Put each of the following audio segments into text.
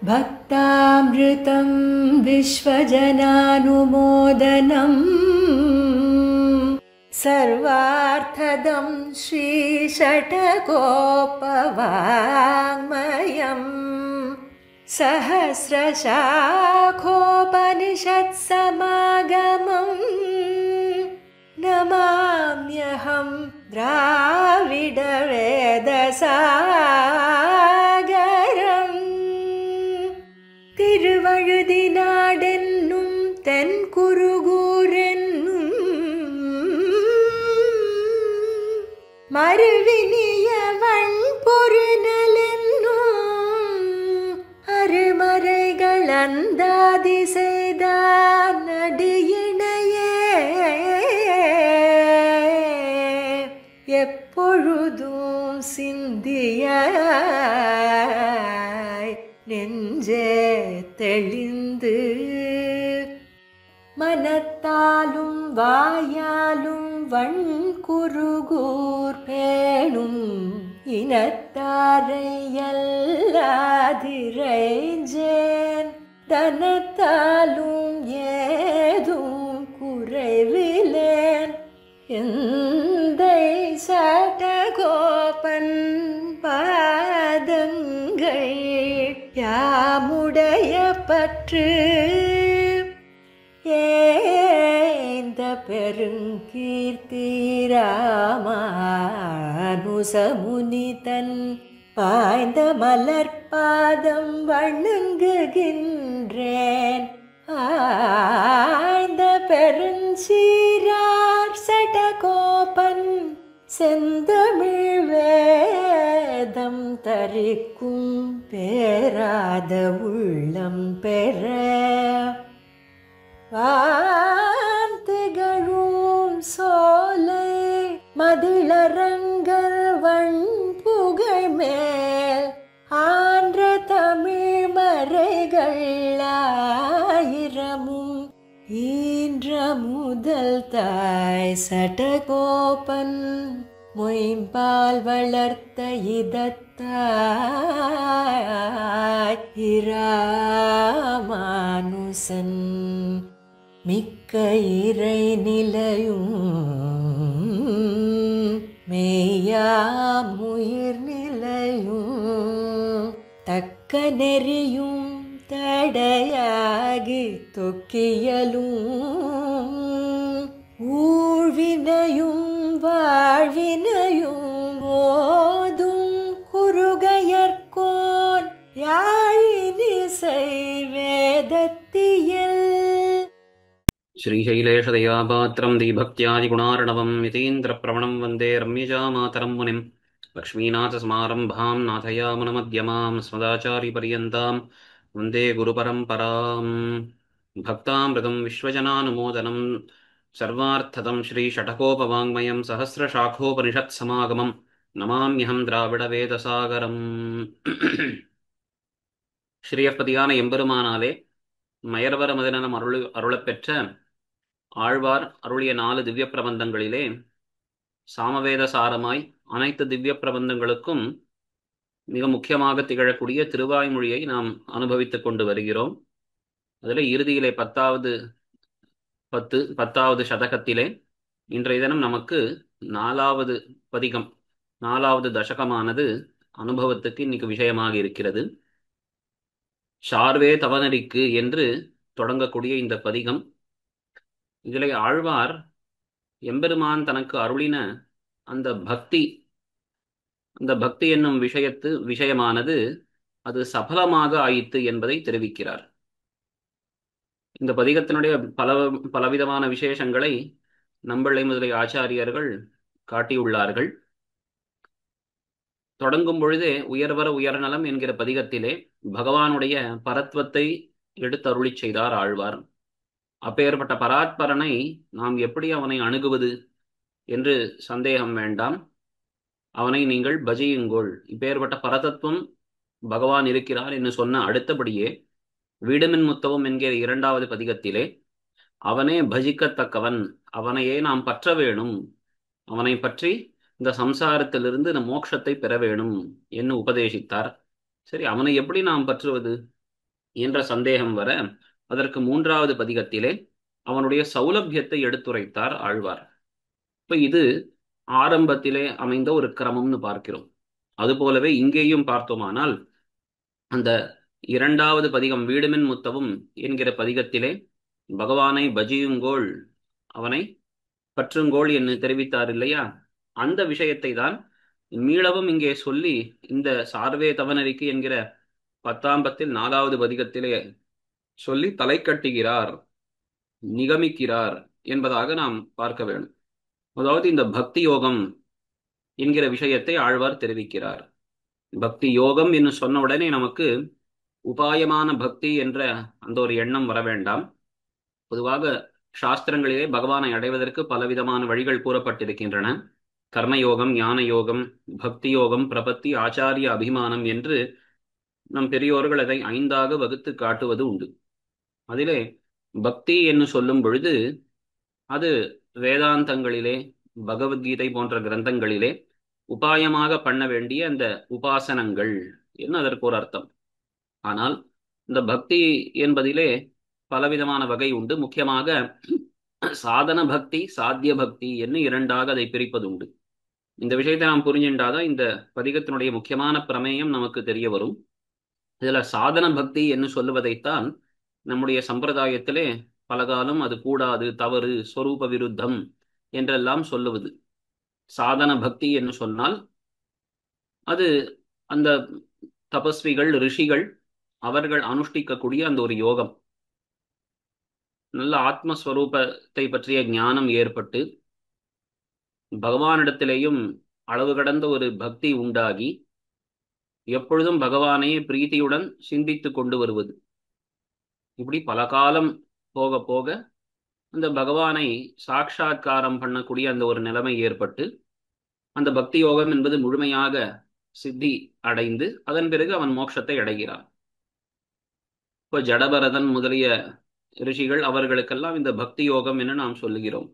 भक्तामृतं विश्वजनानुमोदनं सर्वार्थदं श्रीषट्कोपवाङ्मयं सहस्रशाखोपनिषत्समागमं नमाम्यहं द्राविडवेदसागरम् திருவழுதினாடென்னும் தென்குருகூரென்னும் மறுவினியவன் பொருநலென்னும் அருமறைகள் அந்தாதி செய்தான் நடியினையே எப்பொழுதும் சிந்திய நெஞ்சே தெளிந்து மனத்தாலும் வாயாலும் வண்குருகூர் பேணும் இனத்தாரை எல்லாதிரைஞ்சேன் தனத்தாலும் ஏதும் குறைவிலேன் எந்தை சடகோபன் பாதங்கள் யாமுடைய பற்று ஏந்த பெருங்கீர்த்தி ராமானுசமுனிதன் பாய்ந்த மலர்பாதம் வணங்குகின்றேன் ஆய்ந்த பெருஞ்சீரார் சடகோபன் செந்தமிழ் வேதம் தரிக்கும் பேராத உள்ளம் பெற வார்த்தைகளும் சோலை மதிளரங்கர் வண்புகழ் மேல் ஆன்ற தமிழ் மறைகள் ஆயிரமும் ஈன்ற முதல் தாய் சடகோபன் மொயம்பால் வளர்த்த இதத்தாய் இராமானுசன் மிக்க இறை நிலையும் மெய்யாமுயிர் நிலையும் தக்க நெறியும் தடையாகி தொக்கியலும் ஊழ்வினையும் வாழ்வினையும் ஓதும் குருகையர்கோன் யாழினிசை வேதத்தியல் श्रीशैलेशदयापात्रं दीभक्त्यादिगुणार्णवं यतीन्द्रप्रवणं वन्दे रम्यजामातरं मुनिं लक्ष्मीनाथसमारम्भां नाथयामुनमध्यमां स्मदाचार्यपर्यन्तां वन्दे गुरुपरम्परां भक्तामृतं विश्वजनानुमोदनं सर्वार्थदं श्रीषट्कोपवाङ्मयं सहस्रशाखोपनिषत्समागमं नमाम्यहं द्राविडवेदसागरम् ஸ்ரீயப்பதியான எம்பெருமானாலே மயர்வர மதினம் அருளப்பெற்ற ஆழ்வார் அருளிய 4 திவ்ய பிரபந்தங்களிலே சாமவேத சாரமாய் அனைத்து திவ்ய பிரபந்தங்களுக்கும் மிக முக்கியமாக திகழக்கூடிய திருவாய்மொழியை நாம் அனுபவித்துக் கொண்டு வருகிறோம். அதில் இறுதியிலே 10வது சதகத்திலே இன்றைய தினம் நமக்கு 4வது பதிகம் 4வது தசகமானது அனுபவத்துக்கு இன்னைக்கு விஷயமாக இருக்கிறது. சார்வே தவநடிக்கு என்று தொடங்கக்கூடிய இந்த பதிகம், இதிலே ஆழ்வார் எம்பெருமான் தனக்கு அருளின அந்த பக்தி என்னும் விஷயமானது அது சபலமாக ஆயிற்று என்பதை தெரிவிக்கிறார். இந்த பதிகத்தினுடைய பலவிதமான விசேஷங்களை நம்பிள்ளை முதலிய ஆச்சாரியர்கள் காட்டியுள்ளார்கள். தொடங்கும் பொழுதே உயர்வர உயர்நலம் என்கிற பதிகத்திலே பகவானுடைய பரத்வத்தை எடுத்தருளி செய்தார் ஆழ்வார். அப்பேற்பட்ட பராத்பரனை நாம் எப்படி அவனை அணுகுவது என்று சந்தேகம் வேண்டாம். அவனை நீங்கள் பஜியுங்கோள். இப்பேற்பட்ட பரதத்துவம் பகவான் இருக்கிறார் என்று சொன்ன அடுத்தபடியே வீடுமின் முத்தவம் என்கிற 2வது பதிகத்திலே அவனே பஜிக்கத்தக்கவன், அவனையே நாம் பற்ற வேணும், அவனை பற்றி இந்த சம்சாரத்திலிருந்து இந்த மோட்சத்தை பெற வேணும் என்று உபதேசித்தார். சரி, அவனை எப்படி நாம் பற்றுவது என்ற சந்தேகம் வர அதற்கு 3வது பதிகத்திலே அவனுடைய சௌலபியத்தை எடுத்துரைத்தார் ஆழ்வார். இப்ப இது ஆரம்பத்திலே அமைந்த ஒரு கிரமம்னு பார்க்கிறோம். அதுபோலவே இங்கேயும் பார்த்தோமானால் அந்த 2வது பதிகம் வீடுமின் முத்தவும் என்கிற பதிகத்திலே பகவானை பஜியுங்கோள், அவனை பற்றுங்கோள் என்று தெரிவித்தார் இல்லையா? அந்த விஷயத்தை தான் மீளவும் இங்கே சொல்லி இந்த சார்வே தவநெறிக்கு என்கிற 10ஆம் பத்தில் 4வது பதிகத்திலே சொல்லி தலை கட்டுகிறார், நிகமிக்கிறார் என்பதாக நாம் பார்க்க வேண்டும். அதாவது இந்த பக்தி யோகம் என்கிற விஷயத்தை ஆழ்வார் தெரிவிக்கிறார். பக்தி யோகம் என்று சொன்ன உடனே நமக்கு உபாயமான பக்தி என்ற அந்த ஒரு எண்ணம் வர வேண்டாம். பொதுவாக சாஸ்திரங்களிலே பகவானை அடைவதற்கு பலவிதமான வழிகள் கூறப்பட்டிருக்கின்றன. கர்மயோகம், ஞான யோகம், பக்தி யோகம், பிரபத்தி, ஆச்சாரிய அபிமானம் என்று நம் பெரியோர்கள் அதை 5ஆக வகுத்து காட்டுவது உண்டு. அதிலே பக்தி என்று சொல்லும் பொழுது அது வேதாந்தங்களிலே, பகவத்கீதை போன்ற கிரந்தங்களிலே உபாயமாக பண்ண வேண்டிய அந்த உபாசனங்கள் என்று அதற்கு ஒரு அர்த்தம். ஆனால் இந்த பக்தி என்பதிலே பலவிதமான வகை உண்டு. முக்கியமாக சாதன பக்தி, சாத்திய பக்தி என்று 2ஆக அதை பிரிப்பது உண்டு. இந்த விஷயத்தை நாம் புரிஞ்சுட்டாதான் இந்த பதிகத்தினுடைய முக்கியமான பிரமேயம் நமக்கு தெரிய வரும். இதுல சாதன பக்தி என்று சொல்லுவதைத்தான் நம்முடைய சம்பிரதாயத்திலே பலகாலம் அது கூடாது, தவறு, ஸ்வரூப விருத்தம் என்றெல்லாம் சொல்லுவது. சாதன பக்தி என்று சொன்னால் அது அந்த தபஸ்விகள், ரிஷிகள் அவர்கள் அனுஷ்டிக்கக்கூடிய அந்த ஒரு யோகம். நல்ல ஆத்மஸ்வரூபத்தை பற்றிய ஞானம் ஏற்பட்டு பகவானிடத்திலேயும் அளவு கடந்த ஒரு பக்தி உண்டாகி எப்பொழுதும் பகவானையே பிரீத்தியுடன் சிந்தித்து கொண்டு வருவது. இப்படி பல காலம் போக போக அந்த பகவானை சாட்சா்காரம் பண்ணக்கூடிய அந்த ஒரு நிலைமை ஏற்பட்டு அந்த பக்தி யோகம் என்பது முழுமையாக சித்தி அடைந்து அதன் பிறகு அவன் மோட்சத்தை அடைகிறான். இப்போ ஜடபரதன் முதலிய ரிஷிகள் அவர்களுக்கெல்லாம் இந்த பக்தி யோகம் என்று நாம் சொல்லுகிறோம்.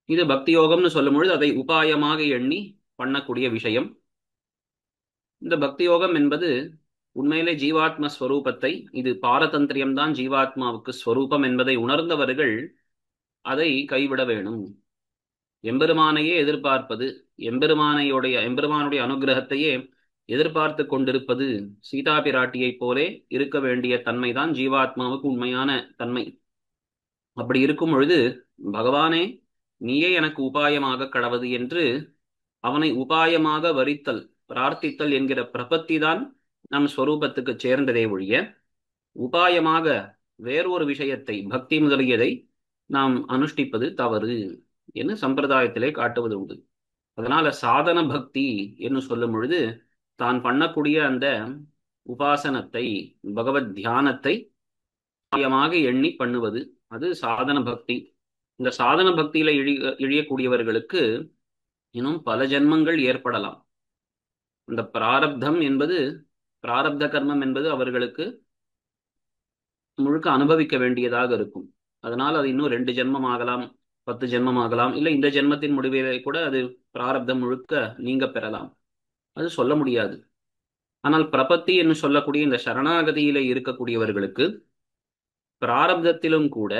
இது பக்தி யோகம்னு சொல்லும் பொழுது அதை உபாயமாக எண்ணி பண்ணக்கூடிய விஷயம். இந்த பக்தி யோகம் என்பது உண்மையிலே ஜீவாத்ம ஸ்வரூபத்தை, இது பாரதந்திரியம்தான் ஜீவாத்மாவுக்கு ஸ்வரூபம் என்பதை உணர்ந்தவர்கள் அதை கைவிட வேணும். எம்பெருமானையே எதிர்பார்ப்பது, எம்பெருமானுடைய அனுகிரகத்தையே எதிர்பார்த்து கொண்டிருப்பது சீதா பிராட்டியைப் போலே இருக்க வேண்டிய தன்மைதான் ஜீவாத்மாவுக்கு உண்மையான தன்மை. அப்படி இருக்கும் பொழுது பகவானே நீயே எனக்கு உபாயமாக கடவது என்று அவனை உபாயமாக வரித்தல், பிரார்த்தித்தல் என்கிற பிரபத்தி தான் நம் ஸ்வரூபத்துக்கு சேர்ந்ததே ஒழிய உபாயமாக வேறொரு விஷயத்தை, பக்தி முதலியதை நாம் அனுஷ்டிப்பது தவறு என்று சம்பிரதாயத்திலே காட்டுவது உண்டு. அதனால சாதன பக்தி என்று சொல்லும் பொழுது தான் பண்ணக்கூடிய அந்த உபாசனத்தை, பகவத் தியானத்தை உபாயமாக எண்ணி பண்ணுவது, அது சாதன பக்தி. இந்த சாதன பக்தியில இழியக்கூடியவர்களுக்கு இன்னும் பல ஜென்மங்கள் ஏற்படலாம். இந்த பிராரப்தம் என்பது, பிராரப்த கர்மம் என்பது அவர்களுக்கு முழுக்க அனுபவிக்க வேண்டியதாக இருக்கும். அதனால் அது இன்னும் 2 ஜென்மம் ஆகலாம், 10 ஜென்மம் ஆகலாம், இல்லை இந்த ஜென்மத்தின் முடிவிலே கூட அது பிராரப்தம் முழுக்க நீங்க பெறலாம். அது சொல்ல முடியாது. ஆனால் பிரபத்தி என்று சொல்லக்கூடிய இந்த சரணாகதியிலே இருக்கக்கூடியவர்களுக்கு பிராரப்தத்திலும் கூட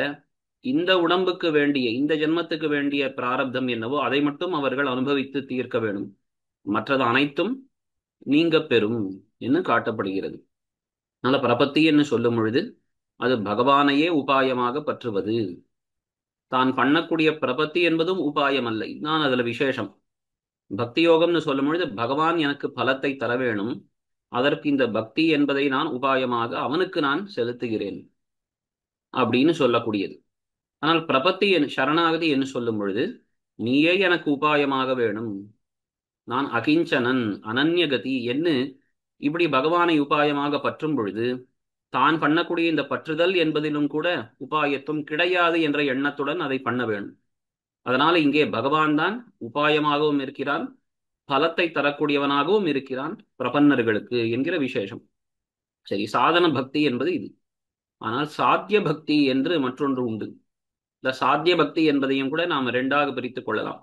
இந்த உடம்புக்கு வேண்டிய, இந்த ஜென்மத்துக்கு வேண்டிய பிராரப்தம் என்னவோ அதை மட்டும் அவர்கள் அனுபவித்து தீர்க்க வேண்டும். மற்றது அனைத்தும் நீங்க பெறும் என்று காட்டப்படுகிறது. அதனால பிரபத்தி என்று சொல்லும் பொழுது அது பகவானையே உபாயமாக பற்றுவது. தான் பண்ணக்கூடிய பிரபத்தி என்பதும் உபாயம் அல்ல, இதுதான் அதுல விசேஷம். பக்தி யோகம்னு சொல்லும் பொழுது பகவான் எனக்கு பலத்தை தர வேணும், அதற்கு இந்த பக்தி என்பதை நான் உபாயமாக அவனுக்கு நான் செலுத்துகிறேன் அப்படின்னு சொல்லக்கூடியது. ஆனால் பிரபத்தி சரணாகதி என்று சொல்லும் பொழுது நீயே எனக்கு உபாயமாக வேணும், நான் அகிஞ்சனன், அனன்யகதி என்று இப்படி பகவானை உபாயமாக பற்றும் பொழுது தான் பண்ணக்கூடிய இந்த பற்றுதல் என்பதிலும் கூட உபாயத்துவம் கிடையாது என்ற எண்ணத்துடன் அதை பண்ண வேண்டும். அதனால இங்கே பகவான் தான் உபாயமாகவும் இருக்கிறான், பலத்தை தரக்கூடியவனாகவும் இருக்கிறான் பிரபன்னர்களுக்கு என்கிற விசேஷம். சரி, சாதன பக்தி என்பது இது. ஆனால் சாத்திய பக்தி என்று மற்றொன்று உண்டு. இந்த சாத்திய பக்தி என்பதையும் கூட நாம் 2ஆக பிரித்துக் கொள்ளலாம்.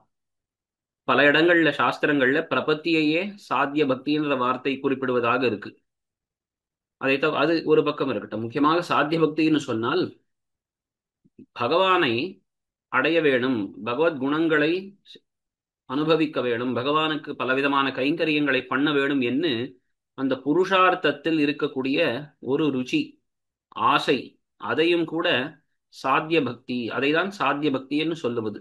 பல இடங்கள்ல சாஸ்திரங்கள்ல பிரபத்தியையே சாத்திய பக்தின்ற வார்த்தை குறிப்பிடுவதாக இருக்கு. அது ஒரு பக்கம் இருக்கட்டும். முக்கியமாக சாத்திய பக்தின்னு சொன்னால் பகவானை அடைய வேணும், பகவத் குணங்களை அனுபவிக்க வேணும், பகவானுக்கு பலவிதமான கைங்கரியங்களை பண்ண வேணும் என்று அந்த புருஷார்த்தத்தில் இருக்கக்கூடிய ஒரு ருச்சி, ஆசை, அதையும் கூட சாத்திய பக்தி, அதை தான் சாத்திய பக்தின்னு சொல்லுவது.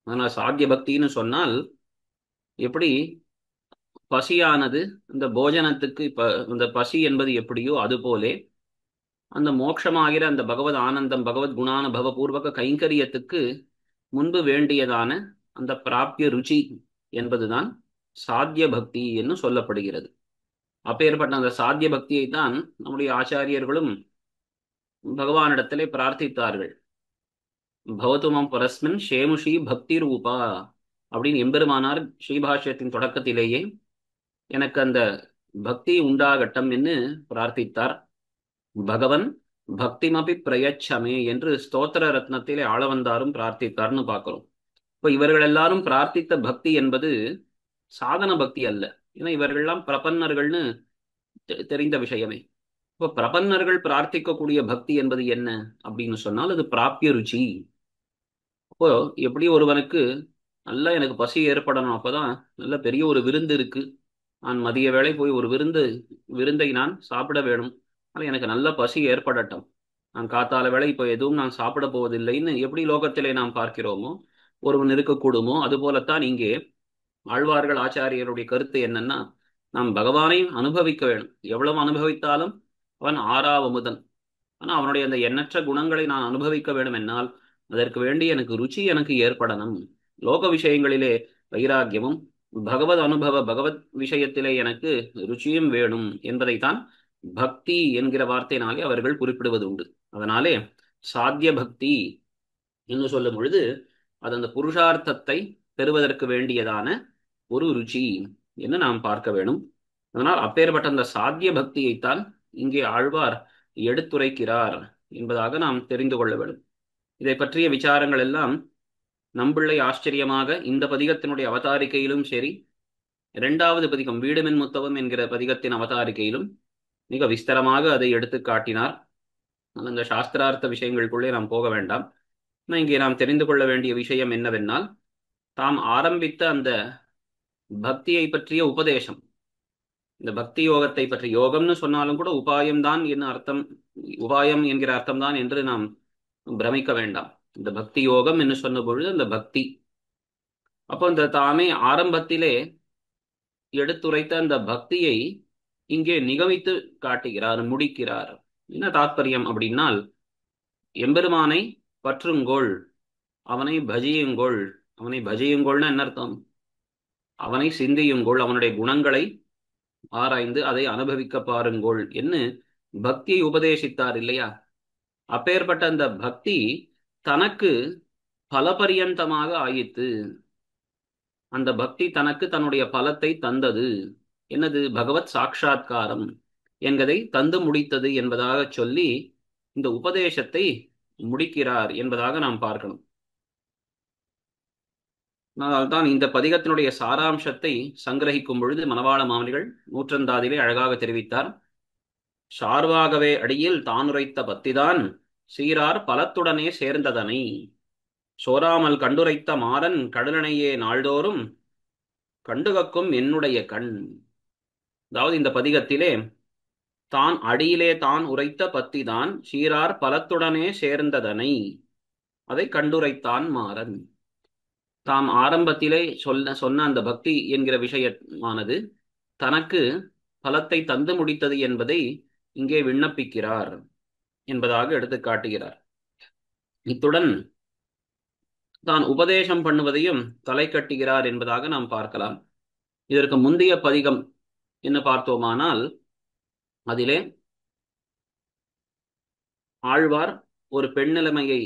ஆனால் சாத்திய பக்தின்னு சொன்னால் எப்படி பசியானது இந்த போஜனத்துக்கு இந்த பசி என்பது எப்படியோ அதுபோலே அந்த மோட்சமாகிற அந்த பகவத் ஆனந்தம், பகவத் குணானுபவ பூர்வக கைங்கரியத்துக்கு முன்பு வேண்டியதான அந்த பிராபிய ருச்சி என்பதுதான் சாத்திய பக்தி என்று சொல்லப்படுகிறது. அப்பேற்பட்ட அந்த சாத்திய பக்தியை தான் நம்முடைய ஆச்சாரியர்களும் பகவானிடத்திலே பிரார்த்தித்தார்கள். பவதுமம் பரஸ்மின் ஷேமுஷி பக்தி ரூபா அப்படின்னு எம்பெருமானார் ஸ்ரீபாஷ்யத்தின் தொடக்கத்திலேயே எனக்கு அந்த பக்தி உண்டாகட்டம் என்று பிரார்த்தித்தார். பகவன் பக்திமபி பிரயச்சமே என்று ஸ்தோத்திர ரத்னத்திலே ஆளவந்தாரும் பிரார்த்தித்தார்னு பார்க்கிறோம். இப்போ இவர்கள் எல்லாரும் பிரார்த்தித்த பக்தி என்பது சாதன பக்தி அல்ல. ஏன்னா இவர்கள்லாம் பிரபன்னர்கள்னு தெரிந்த விஷயமே. இப்போ பிரபன்னர்கள் பிரார்த்திக்கக்கூடிய பக்தி என்பது என்ன அப்படின்னு சொன்னால் அது பிராபிய ருச்சி. அப்போ எப்படி ஒருவனுக்கு நல்லா எனக்கு பசி ஏற்படணும், அப்பதான் நல்ல பெரிய ஒரு விருந்து இருக்கு, நான் மதிய வேளை போய் ஒரு விருந்தை நான் சாப்பிட வேணும், அது எனக்கு நல்ல பசி ஏற்படட்டும், நான் காத்தால வேளை இப்போ எதுவும் நான் சாப்பிட போவதில்லைன்னு எப்படி லோகத்திலே நாம் பார்க்கிறோமோ ஒருவன் இருக்கக்கூடுமோ, அதுபோலத்தான் இங்கே ஆழ்வார்கள் ஆச்சாரியருடைய கருத்து என்னன்னா, நாம் பகவானை அனுபவிக்க வேணும். எவ்வளவு அனுபவித்தாலும் அவன் ஆறாவமுதன். ஆனா அவனுடைய அந்த எண்ணற்ற குணங்களை நான் அனுபவிக்க வேண்டும் என்னால் அதற்கு வேண்டி எனக்கு ருச்சி எனக்கு ஏற்படணும். லோக விஷயங்களிலே வைராக்கியமும் பகவத் அனுபவ பகவத் விஷயத்திலே எனக்கு ருச்சியும் வேணும் என்பதைத்தான் பக்தி என்கிற வார்த்தையினாலே அவர்கள் குறிப்பிடுவது உண்டு. அதனாலே சாத்திய பக்தி என்று சொல்லும் பொழுது அது அந்த புருஷார்த்தத்தை பெறுவதற்கு வேண்டியதான ஒரு ருச்சி என்று நாம் பார்க்க வேணும். அதனால் அப்பேற்பட்ட அந்த சாத்திய பக்தியைத்தான் இங்கே ஆழ்வார் எடுத்துரைக்கிறார் என்பதாக நாம் தெரிந்து கொள்ள வேண்டும். இதை பற்றிய விசாரங்கள் எல்லாம் நம்பிள்ளை ஆச்சரியமாக இந்த பதிகத்தினுடைய அவதாரிக்கையிலும் சரி, இரண்டாவது பதிகம் வீடுமென் முத்தவம் என்கிற பதிகத்தின் அவதாரிக்கையிலும் மிக விஸ்தரமாக அதை எடுத்து காட்டினார். அந்த சாஸ்திரார்த்த விஷயங்களுக்குள்ளே நாம் போக வேண்டாம். இங்கே நாம் தெரிந்து கொள்ள வேண்டிய விஷயம் என்னவென்னால், தாம் ஆரம்பித்த அந்த பக்தியை பற்றிய உபதேசம், இந்த பக்தி யோகத்தை பற்றி, யோகம்னு சொன்னாலும் கூட உபாயம்தான் என்ன அர்த்தம், உபாயம் என்கிற அர்த்தம் தான் என்று நாம் பிரமிக்க வேண்டாம். இந்த பக்தி யோகம் என்று சொன்ன பொழுது அந்த பக்தி, அப்போ இந்த தாமே ஆரம்பத்திலே எடுத்துரைத்த அந்த பக்தியை இங்கே நிகமித்து காட்டுகிறார், முடிக்கிறார். என்ன தாத்பரியம் அப்படின்னால், எம்பெருமானை பற்றுங்கோள், அவனை பஜியுங்கோள். அவனை பஜியுங்கோள்னா என்ன அர்த்தம்? அவனை சிந்தியுங்கோள், அவனுடைய குணங்களை ஆராய்ந்து அதை அனுபவிக்க பாருங்கோள் என்று பக்தியை உபதேசித்தார் இல்லையா? அப்பேற்பட்ட அந்த பக்தி தனக்கு பலபரியந்தமாக ஆயிற்று. அந்த பக்தி தனக்கு தன்னுடைய பலத்தை தந்தது. என்னது? பகவத் சாட்சா்காரம் என்பதை தந்து முடித்தது என்பதாக சொல்லி இந்த உபதேசத்தை முடிக்கிறார் என்பதாக நாம் பார்க்கணும். அதனால்தான் இந்த பதிகத்தினுடைய சாராம்சத்தை சங்கிரகிக்கும் பொழுது மணவாள மாமனிகள் நூற்றந்தாதிலே அழகாக தெரிவித்தார். சார்வாகவே அடியில் தானுரைத்த பத்திதான் சீரார் பலத்துடனே சேர்ந்ததனை சோராமல் கண்டுரைத்த மாறன் கடலனையே நாள்தோறும் கண்டுகக்கும் என்னுடைய கண். அதாவது இந்த பதிகத்திலே தான் அடியிலே தான் உரைத்த பத்திதான் சீரார் பலத்துடனே சேர்ந்ததனை அதை கண்டுரைத்தான் மாறன். தாம் ஆரம்பத்திலே சொன்ன அந்த பக்தி என்கிற விஷயமானது தனக்கு பலத்தை தந்து முடித்தது என்பதை இங்கே விண்ணப்பிக்கிறார் என்பதாக எடுத்து காட்டுகிறார். இத்துடன் தான் உபதேசம் பண்ணுவதையும் தலை கட்டுகிறார் என்பதாக நாம் பார்க்கலாம். இதற்கு முந்தைய பதிகம் என்ன பார்த்தோமானால், அதிலே ஆழ்வார் ஒரு பெண் நிலைமையை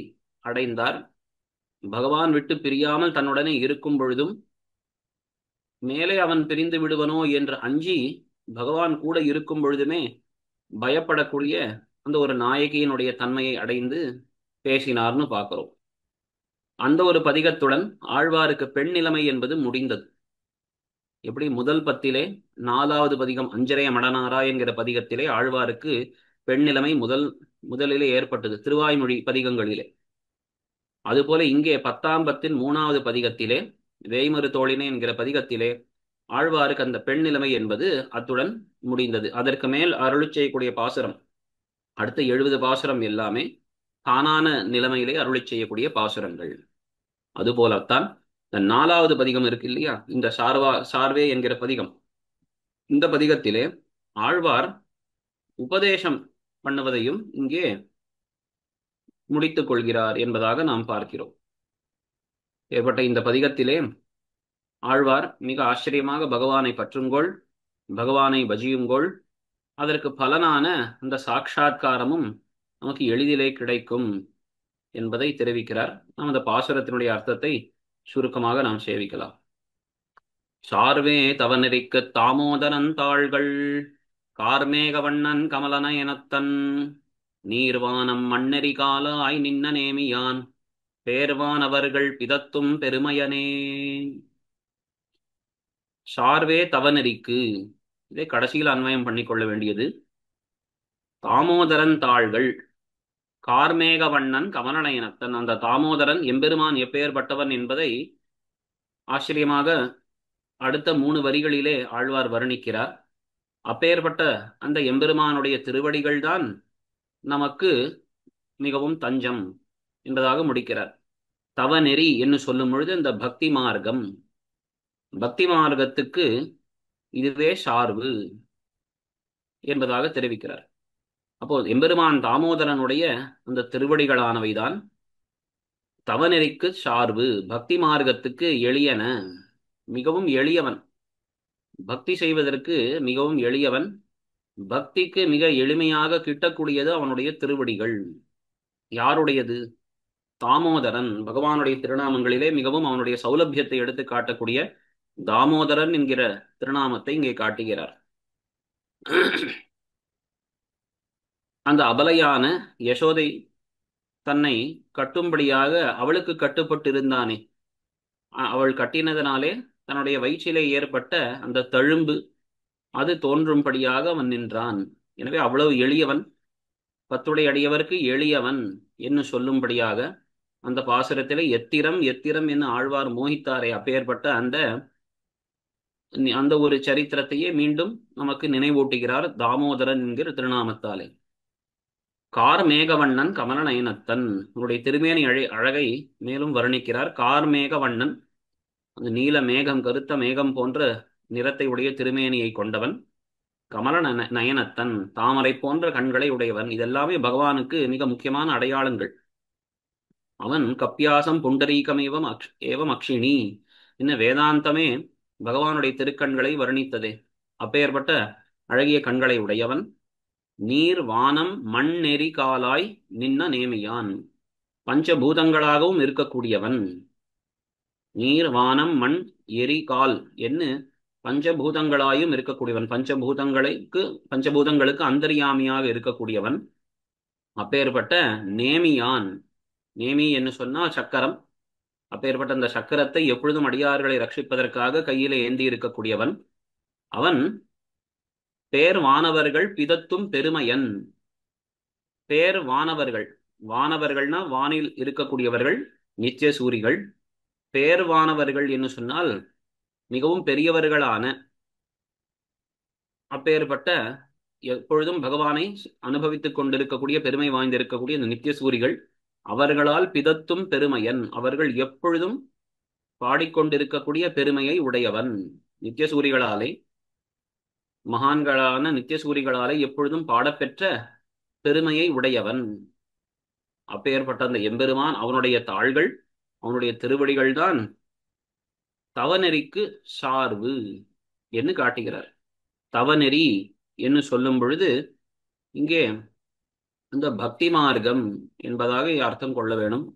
அடைந்தார். பகவான் விட்டு பிரியாமல் தன்னுடனே இருக்கும் பொழுதும் மேலே அவன் பிரிந்து விடுவனோ என்று அஞ்சி பகவான் கூட இருக்கும் பொழுதுமே பயப்படக்கூடிய அந்த ஒரு நாயகியினுடைய தன்மையை அடைந்து பேசினார்னு பார்க்கிறோம். அந்த ஒரு பதிகத்துடன் ஆழ்வாருக்கு பெண் நிலைமை என்பது முடிந்தது. எப்படி முதல் பத்திலே 4வது பதிகம் அஞ்சரைய மடனாரா என்கிற பதிகத்திலே ஆழ்வாருக்கு பெண் நிலைமை முதலிலே ஏற்பட்டது திருவாய்மொழி பதிகங்களிலே. அதுபோல இங்கே 10ஆம் பத்தின் 3வது பதிகத்திலே வேய்மறு தோழினே என்கிற பதிகத்திலே ஆழ்வாருக்கு அந்த பெண் நிலைமை என்பது அத்துடன் முடிந்தது. அதற்கு மேல் அருளிச் செய்யக்கூடிய பாசுரம் அடுத்த 70 பாசுரம் எல்லாமே தானான நிலைமையிலே அருளிச் செய்யக்கூடிய பாசுரங்கள். அதுபோலத்தான் இந்த 4வது பதிகம் இருக்கு இல்லையா, இந்த சார்வே என்கிற பதிகம், இந்த பதிகத்திலே ஆழ்வார் உபதேசம் பண்ணுவதையும் இங்கே முடித்துக் கொள்கிறார் என்பதாக நாம் பார்க்கிறோம். ஏற்பட்ட இந்த பதிகத்திலே ஆழ்வார் மிக ஆச்சரியமாக பகவானை பற்றுங்கோள், பகவானை பஜியுங்கோள், அதற்கு பலனான அந்த சாட்சா்காரமும் நமக்கு எளிதிலே கிடைக்கும் என்பதை தெரிவிக்கிறார். நாம் அந்த பாசுரத்தினுடைய அர்த்தத்தை சுருக்கமாக நாம் சேவிக்கலாம். சார்வே தவநெறிக்கு தாமோதரன் தாள்கள் கார்மேகவண்ணன் கமலநயனத்தன் நீர்வானம் மண்ணெறி காலாய் நின்ன நேமியான் பேர்வானவர்கள் பிதத்தும் பெருமையனே. சார்வே தவநெறிக்கு, இதை கடைசியில் அன்வயம் பண்ணிக்கொள்ள வேண்டியது. தாமோதரன் தாள்கள் கார்மேகவண்ணன் கமலநயனத்தன், அந்த தாமோதரன் எம்பெருமான் எப்பேற்பட்டவன் என்பதை ஆச்சரியமாக அடுத்த 3 வரிகளிலே ஆழ்வார் வர்ணிக்கிறார். அப்பேற்பட்ட அந்த எம்பெருமானுடைய திருவடிகள்தான் நமக்கு மிகவும் தஞ்சம் என்பதாக முடிக்கிறார். தவநெறி என்று சொல்லும் பொழுது இந்த பக்தி மார்க்கம், பக்தி மார்க்கத்துக்கு இதுவே சார்பு என்பதாக தெரிவிக்கிறார். அப்போ எம்பெருமான் தாமோதரனுடைய அந்த திருவடிகளானவைதான் தவநெறிக்கு சார்பு, பக்தி மார்க்கத்துக்கு எளியன, மிகவும் எளியவன், பக்தி செய்வதற்கு மிகவும் எளியவன், பக்திக்கு மிக எளிமையாக கிட்டக்கூடியது அவனுடைய திருவடிகள். யாருடையது? தாமோதரன், பகவானுடைய திருநாமங்களிலே மிகவும் அவனுடைய சௌலபியத்தை எடுத்து காட்டக்கூடிய தாமோதரன் என்கிற திருநாமத்தை இங்கே காட்டுகிறார். அந்த அபலையான யசோதை தன்னை கட்டும்படியாக அவளுக்கு கட்டுப்பட்டிருந்தானே, அவள் கட்டினதனாலே தன்னுடைய வயிற்றிலே ஏற்பட்ட அந்த தழும்பு அது தோன்றும்படியாக அவன் நின்றான். எனவே அவ்வளவு எளியவன், பத்துடை அடியவருக்கு எளியவன் என்று சொல்லும்படியாக அந்த பாசுரத்திலே எத்திரம் எத்திரம் என்று ஆழ்வார் மோகித்தாரே, அப்பேற்பட்ட அந்த ஒரு சரித்திரத்தையே மீண்டும் நமக்கு நினைவூட்டுகிறார் தாமோதரன் என்கிற திருநாமத்தாலே. கார்மேகவண்ணன் கமலநயனத்தன், உன்னுடைய திருமேனி அழகை மேலும் வர்ணிக்கிறார். கார்மேகவண்ணன், அந்த நீல மேகம், கருத்த மேகம் போன்ற நிறத்தை உடைய திருமேனியை கொண்டவன். கமல நயனத்தன், தாமரை போன்ற கண்களை உடையவன். இதெல்லாமே பகவானுக்கு மிக முக்கியமான அடையாளங்கள். அவன் கப்பியாசம் புண்டரீகமேவம் ஏவம் அக்ஷிணி என்ன வேதாந்தமே பகவானுடைய திருக்கண்களை வர்ணித்ததே. அப்பேற்பட்ட அழகிய கண்களை உடையவன். நீர் வானம் மண் நெறி காலாய் நின்ன நேமியான், பஞ்சபூதங்களாகவும் இருக்கக்கூடியவன். நீர் வானம் மண் எரி கால் என்று பஞ்சபூதங்களாயும் இருக்கக்கூடியவன், பஞ்சபூதங்களுக்கு அந்தர்யாமியாக இருக்கக்கூடியவன். அப்பேற்பட்ட நேமியான், நேமி என்று சொன்னால் சக்கரம், அப்பேற்பட்ட அந்த சக்கரத்தை எப்பொழுதும் அடியார்களை ரட்சிப்பதற்காக கையிலே ஏந்தி இருக்கக்கூடியவன். அவன் பேர் வானவர்கள் பிதத்தும் பெருமையன். பேர் வானவர்கள், வானவர்கள்னா வானில் இருக்கக்கூடியவர்கள், நித்திய சூரிகள். பேர் வானவர்கள் என்று சொன்னால் மிகவும் பெரியவர்களான, அப்பேற்பட்ட எப்பொழுதும் பகவானை அனுபவித்துக் கொண்டிருக்கக்கூடிய பெருமை வாய்ந்திருக்கக்கூடிய இந்த நித்திய சூரிகள், அவர்களால் பிதத்தும் பெருமையன், அவர்கள் எப்பொழுதும் பாடிக்கொண்டிருக்கக்கூடிய பெருமையை உடையவன். நித்திய சூரிகளாலே, மகான்களான நித்திய சூரிகளாலே எப்பொழுதும் பாடப்பெற்ற பெருமையை உடையவன். அப்பேற்பட்ட அந்த எம்பெருமான், அவனுடைய தாள்கள், அவனுடைய திருவடிகள் தான் தவநெறிக்கு சார்பு என்று காட்டுகிறார். தவநெறி என்று சொல்லும் பொழுது இங்கே இந்த பக்தி மார்க்கம் என்பதாக அர்த்தம் கொள்ள வேணும்.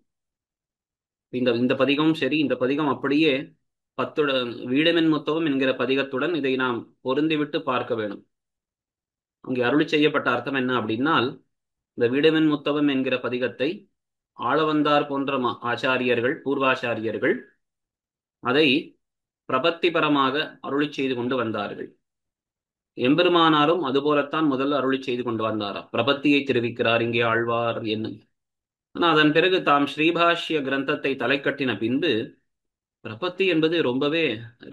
இந்த பதிகம் சரி, இந்த பதிகம் அப்படியே வீடமென் முத்தவம் என்கிற பதிகத்துடன் இதை நாம் பொருந்திவிட்டு பார்க்க வேணும். அங்கே அருளி செய்யப்பட்ட அர்த்தம் என்ன அப்படின்னால், இந்த வீடமென் முத்தவம் என்கிற பதிகத்தை ஆளவந்தார் போன்ற ஆச்சாரியர்கள், பூர்வாச்சாரியர்கள் அதை பிரபத்திபரமாக அருளி செய்து கொண்டு வந்தார்கள். எம்பெருமானாரும் அதுபோலத்தான் முதல்ல அருளி செய்து கொண்டு வந்தாராம். பிரபத்தியை தெரிவிக்கிறார் இங்கே ஆழ்வார் என்ன. ஆனா அதன் பிறகு தாம் ஸ்ரீபாஷ்ய கிரந்தத்தை தலை கட்டின பின்பு பிரபத்தி என்பது ரொம்பவே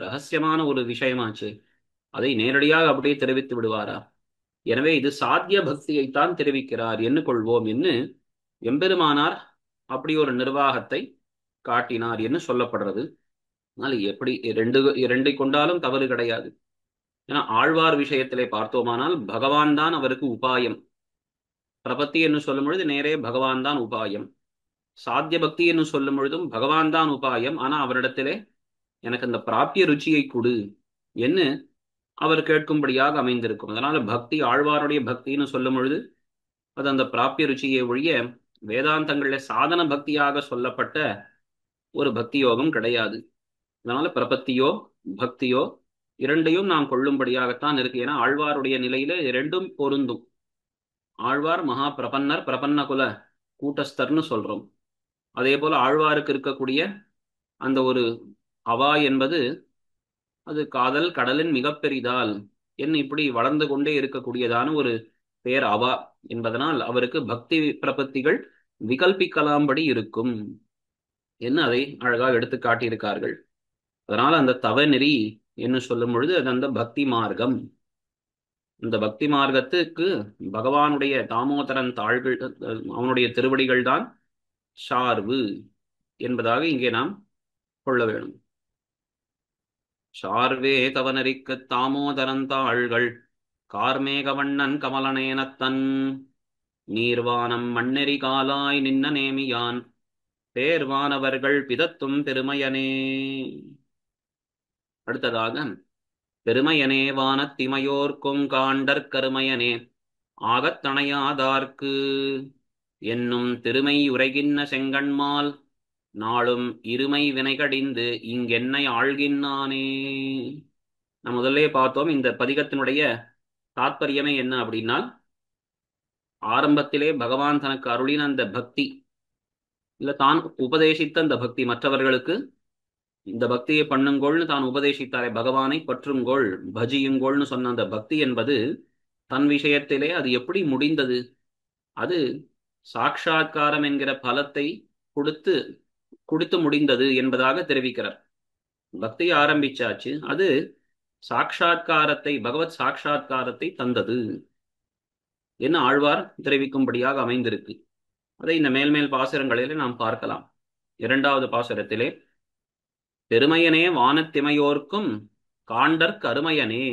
ரகசியமான ஒரு விஷயமாச்சு, அதை நேரடியாக அப்படியே தெரிவித்து விடுவாரா? எனவே இது சாத்திய பக்தியைத்தான் தெரிவிக்கிறார் என்று கொள்வோம் என்று எம்பெருமானார் அப்படி ஒரு நிர்வாகத்தை காட்டினார் என்று சொல்லப்படுறது. ஆனால் எப்படி இரண்டை கொண்டாலும் தவறு கிடையாது. ஏன்னா ஆழ்வார் விஷயத்திலே பார்த்தோமானால் பகவான் தான் அவருக்கு உபாயம். பிரபத்தி என்று சொல்லும் பொழுது நேரே பகவான் தான் உபாயம். சாத்திய பக்தி என்று சொல்லும் பொழுதும் பகவான் தான் உபாயம். ஆனா அவரிடத்திலே எனக்கு அந்த பிராப்பிய ருச்சியை கொடு என்று அவர் கேட்கும்படியாக அமைந்திருக்கும். அதனால பக்தி, ஆழ்வாருடைய பக்தின்னு சொல்லும் பொழுது அது அந்த பிராப்பிய ருச்சியை ஒழிய வேதாந்தங்களிலே சாதன பக்தியாக சொல்லப்பட்ட ஒரு பக்தி யோகம் கிடையாது. அதனால பிரபத்தியோ பக்தியோ இரண்டையும் நாம் கொள்ளும்படியாகத்தான் இருக்கு. ஏன்னா ஆழ்வாருடைய நிலையில இரண்டும் பொருந்தும். ஆழ்வார் மகா பிரபன்னர், பிரபன்ன குல கூட்டஸ்தர்னு சொல்றோம். அதே போல ஆழ்வாருக்கு இருக்கக்கூடிய அந்த ஒரு அவா என்பது அது காதல் கடலின் மிக பெரிதால் என்ன இப்படி வளர்ந்து கொண்டே இருக்கக்கூடியதான ஒரு பேர் அவா என்பதனால் அவருக்கு பக்தி பிரபத்திகள் விகல்பிக்கலாம்படி இருக்கும் என்ன அதை அழகாக எடுத்து காட்டியிருக்கார்கள். அதனால அந்த தவநெறி என்று சொல்லும் பொழுது அது அந்த பக்தி மார்க்கம். இந்த பக்தி மார்க்கத்துக்கு பகவானுடைய தாமோதரன் தாள்கள், அவனுடைய திருவடிகள் தான் சார்பு என்பதாக இங்கே நாம் கொள்ள வேண்டும். சார்வே தவநெறிக்கு தாமோதரன் தாள்கள் கார்மேகவண்ணன் கமலனேனத்தன் நீர்வானம் மண்ணெறி காலாய் நின்ன நேமியான் பேர்வானவர்கள் பிதத்தும் பெருமையனே. அடுத்ததாக பெருமையனே வானத்திமையோர்க்கும் காண்டற் கருமையனே ஆகத்தணையாதார்க்கு என்னும் திருமை உரைகின்ன செங்கண்மால் நாளும் இருமை வினைகடிந்து இங்கென்னை ஆள்கின்னானே. நாம் முதல்ல பார்த்தோம் இந்த பதிகத்தினுடைய தாத்பரியமே என்ன அப்படின்னா, ஆரம்பத்திலே பகவான் தனக்கு அருளின அந்த பக்தி இல்ல தான் உபதேசித்த அந்த பக்தி, மற்றவர்களுக்கு இந்த பக்தியை பண்ணுங்கோள்னு தான் உபதேசித்தாரே, பகவானை பற்றுங்கோள் பஜியுங்கோள்னு சொன்ன அந்த பக்தி என்பது தன் விஷயத்திலே அது எப்படி முடிந்தது? அது சாட்சா்காரம் என்கிற பலத்தை கொடுத்து கொடுத்து முடிந்தது என்பதாக தெரிவிக்கிறார். பக்தியை ஆரம்பிச்சாச்சு, அது சாட்சா்காரத்தை, பகவத் சாட்சா்காரத்தை தந்தது என்ன ஆழ்வார் தெரிவிக்கும்படியாக அமைந்திருக்கு. அதை இந்த மேல்மேல் பாசுரங்களிலே நாம் பார்க்கலாம். இரண்டாவது பாசுரத்திலே பெருமையனே வானத்திமையோர்க்கும் காண்டற் அருமையனே,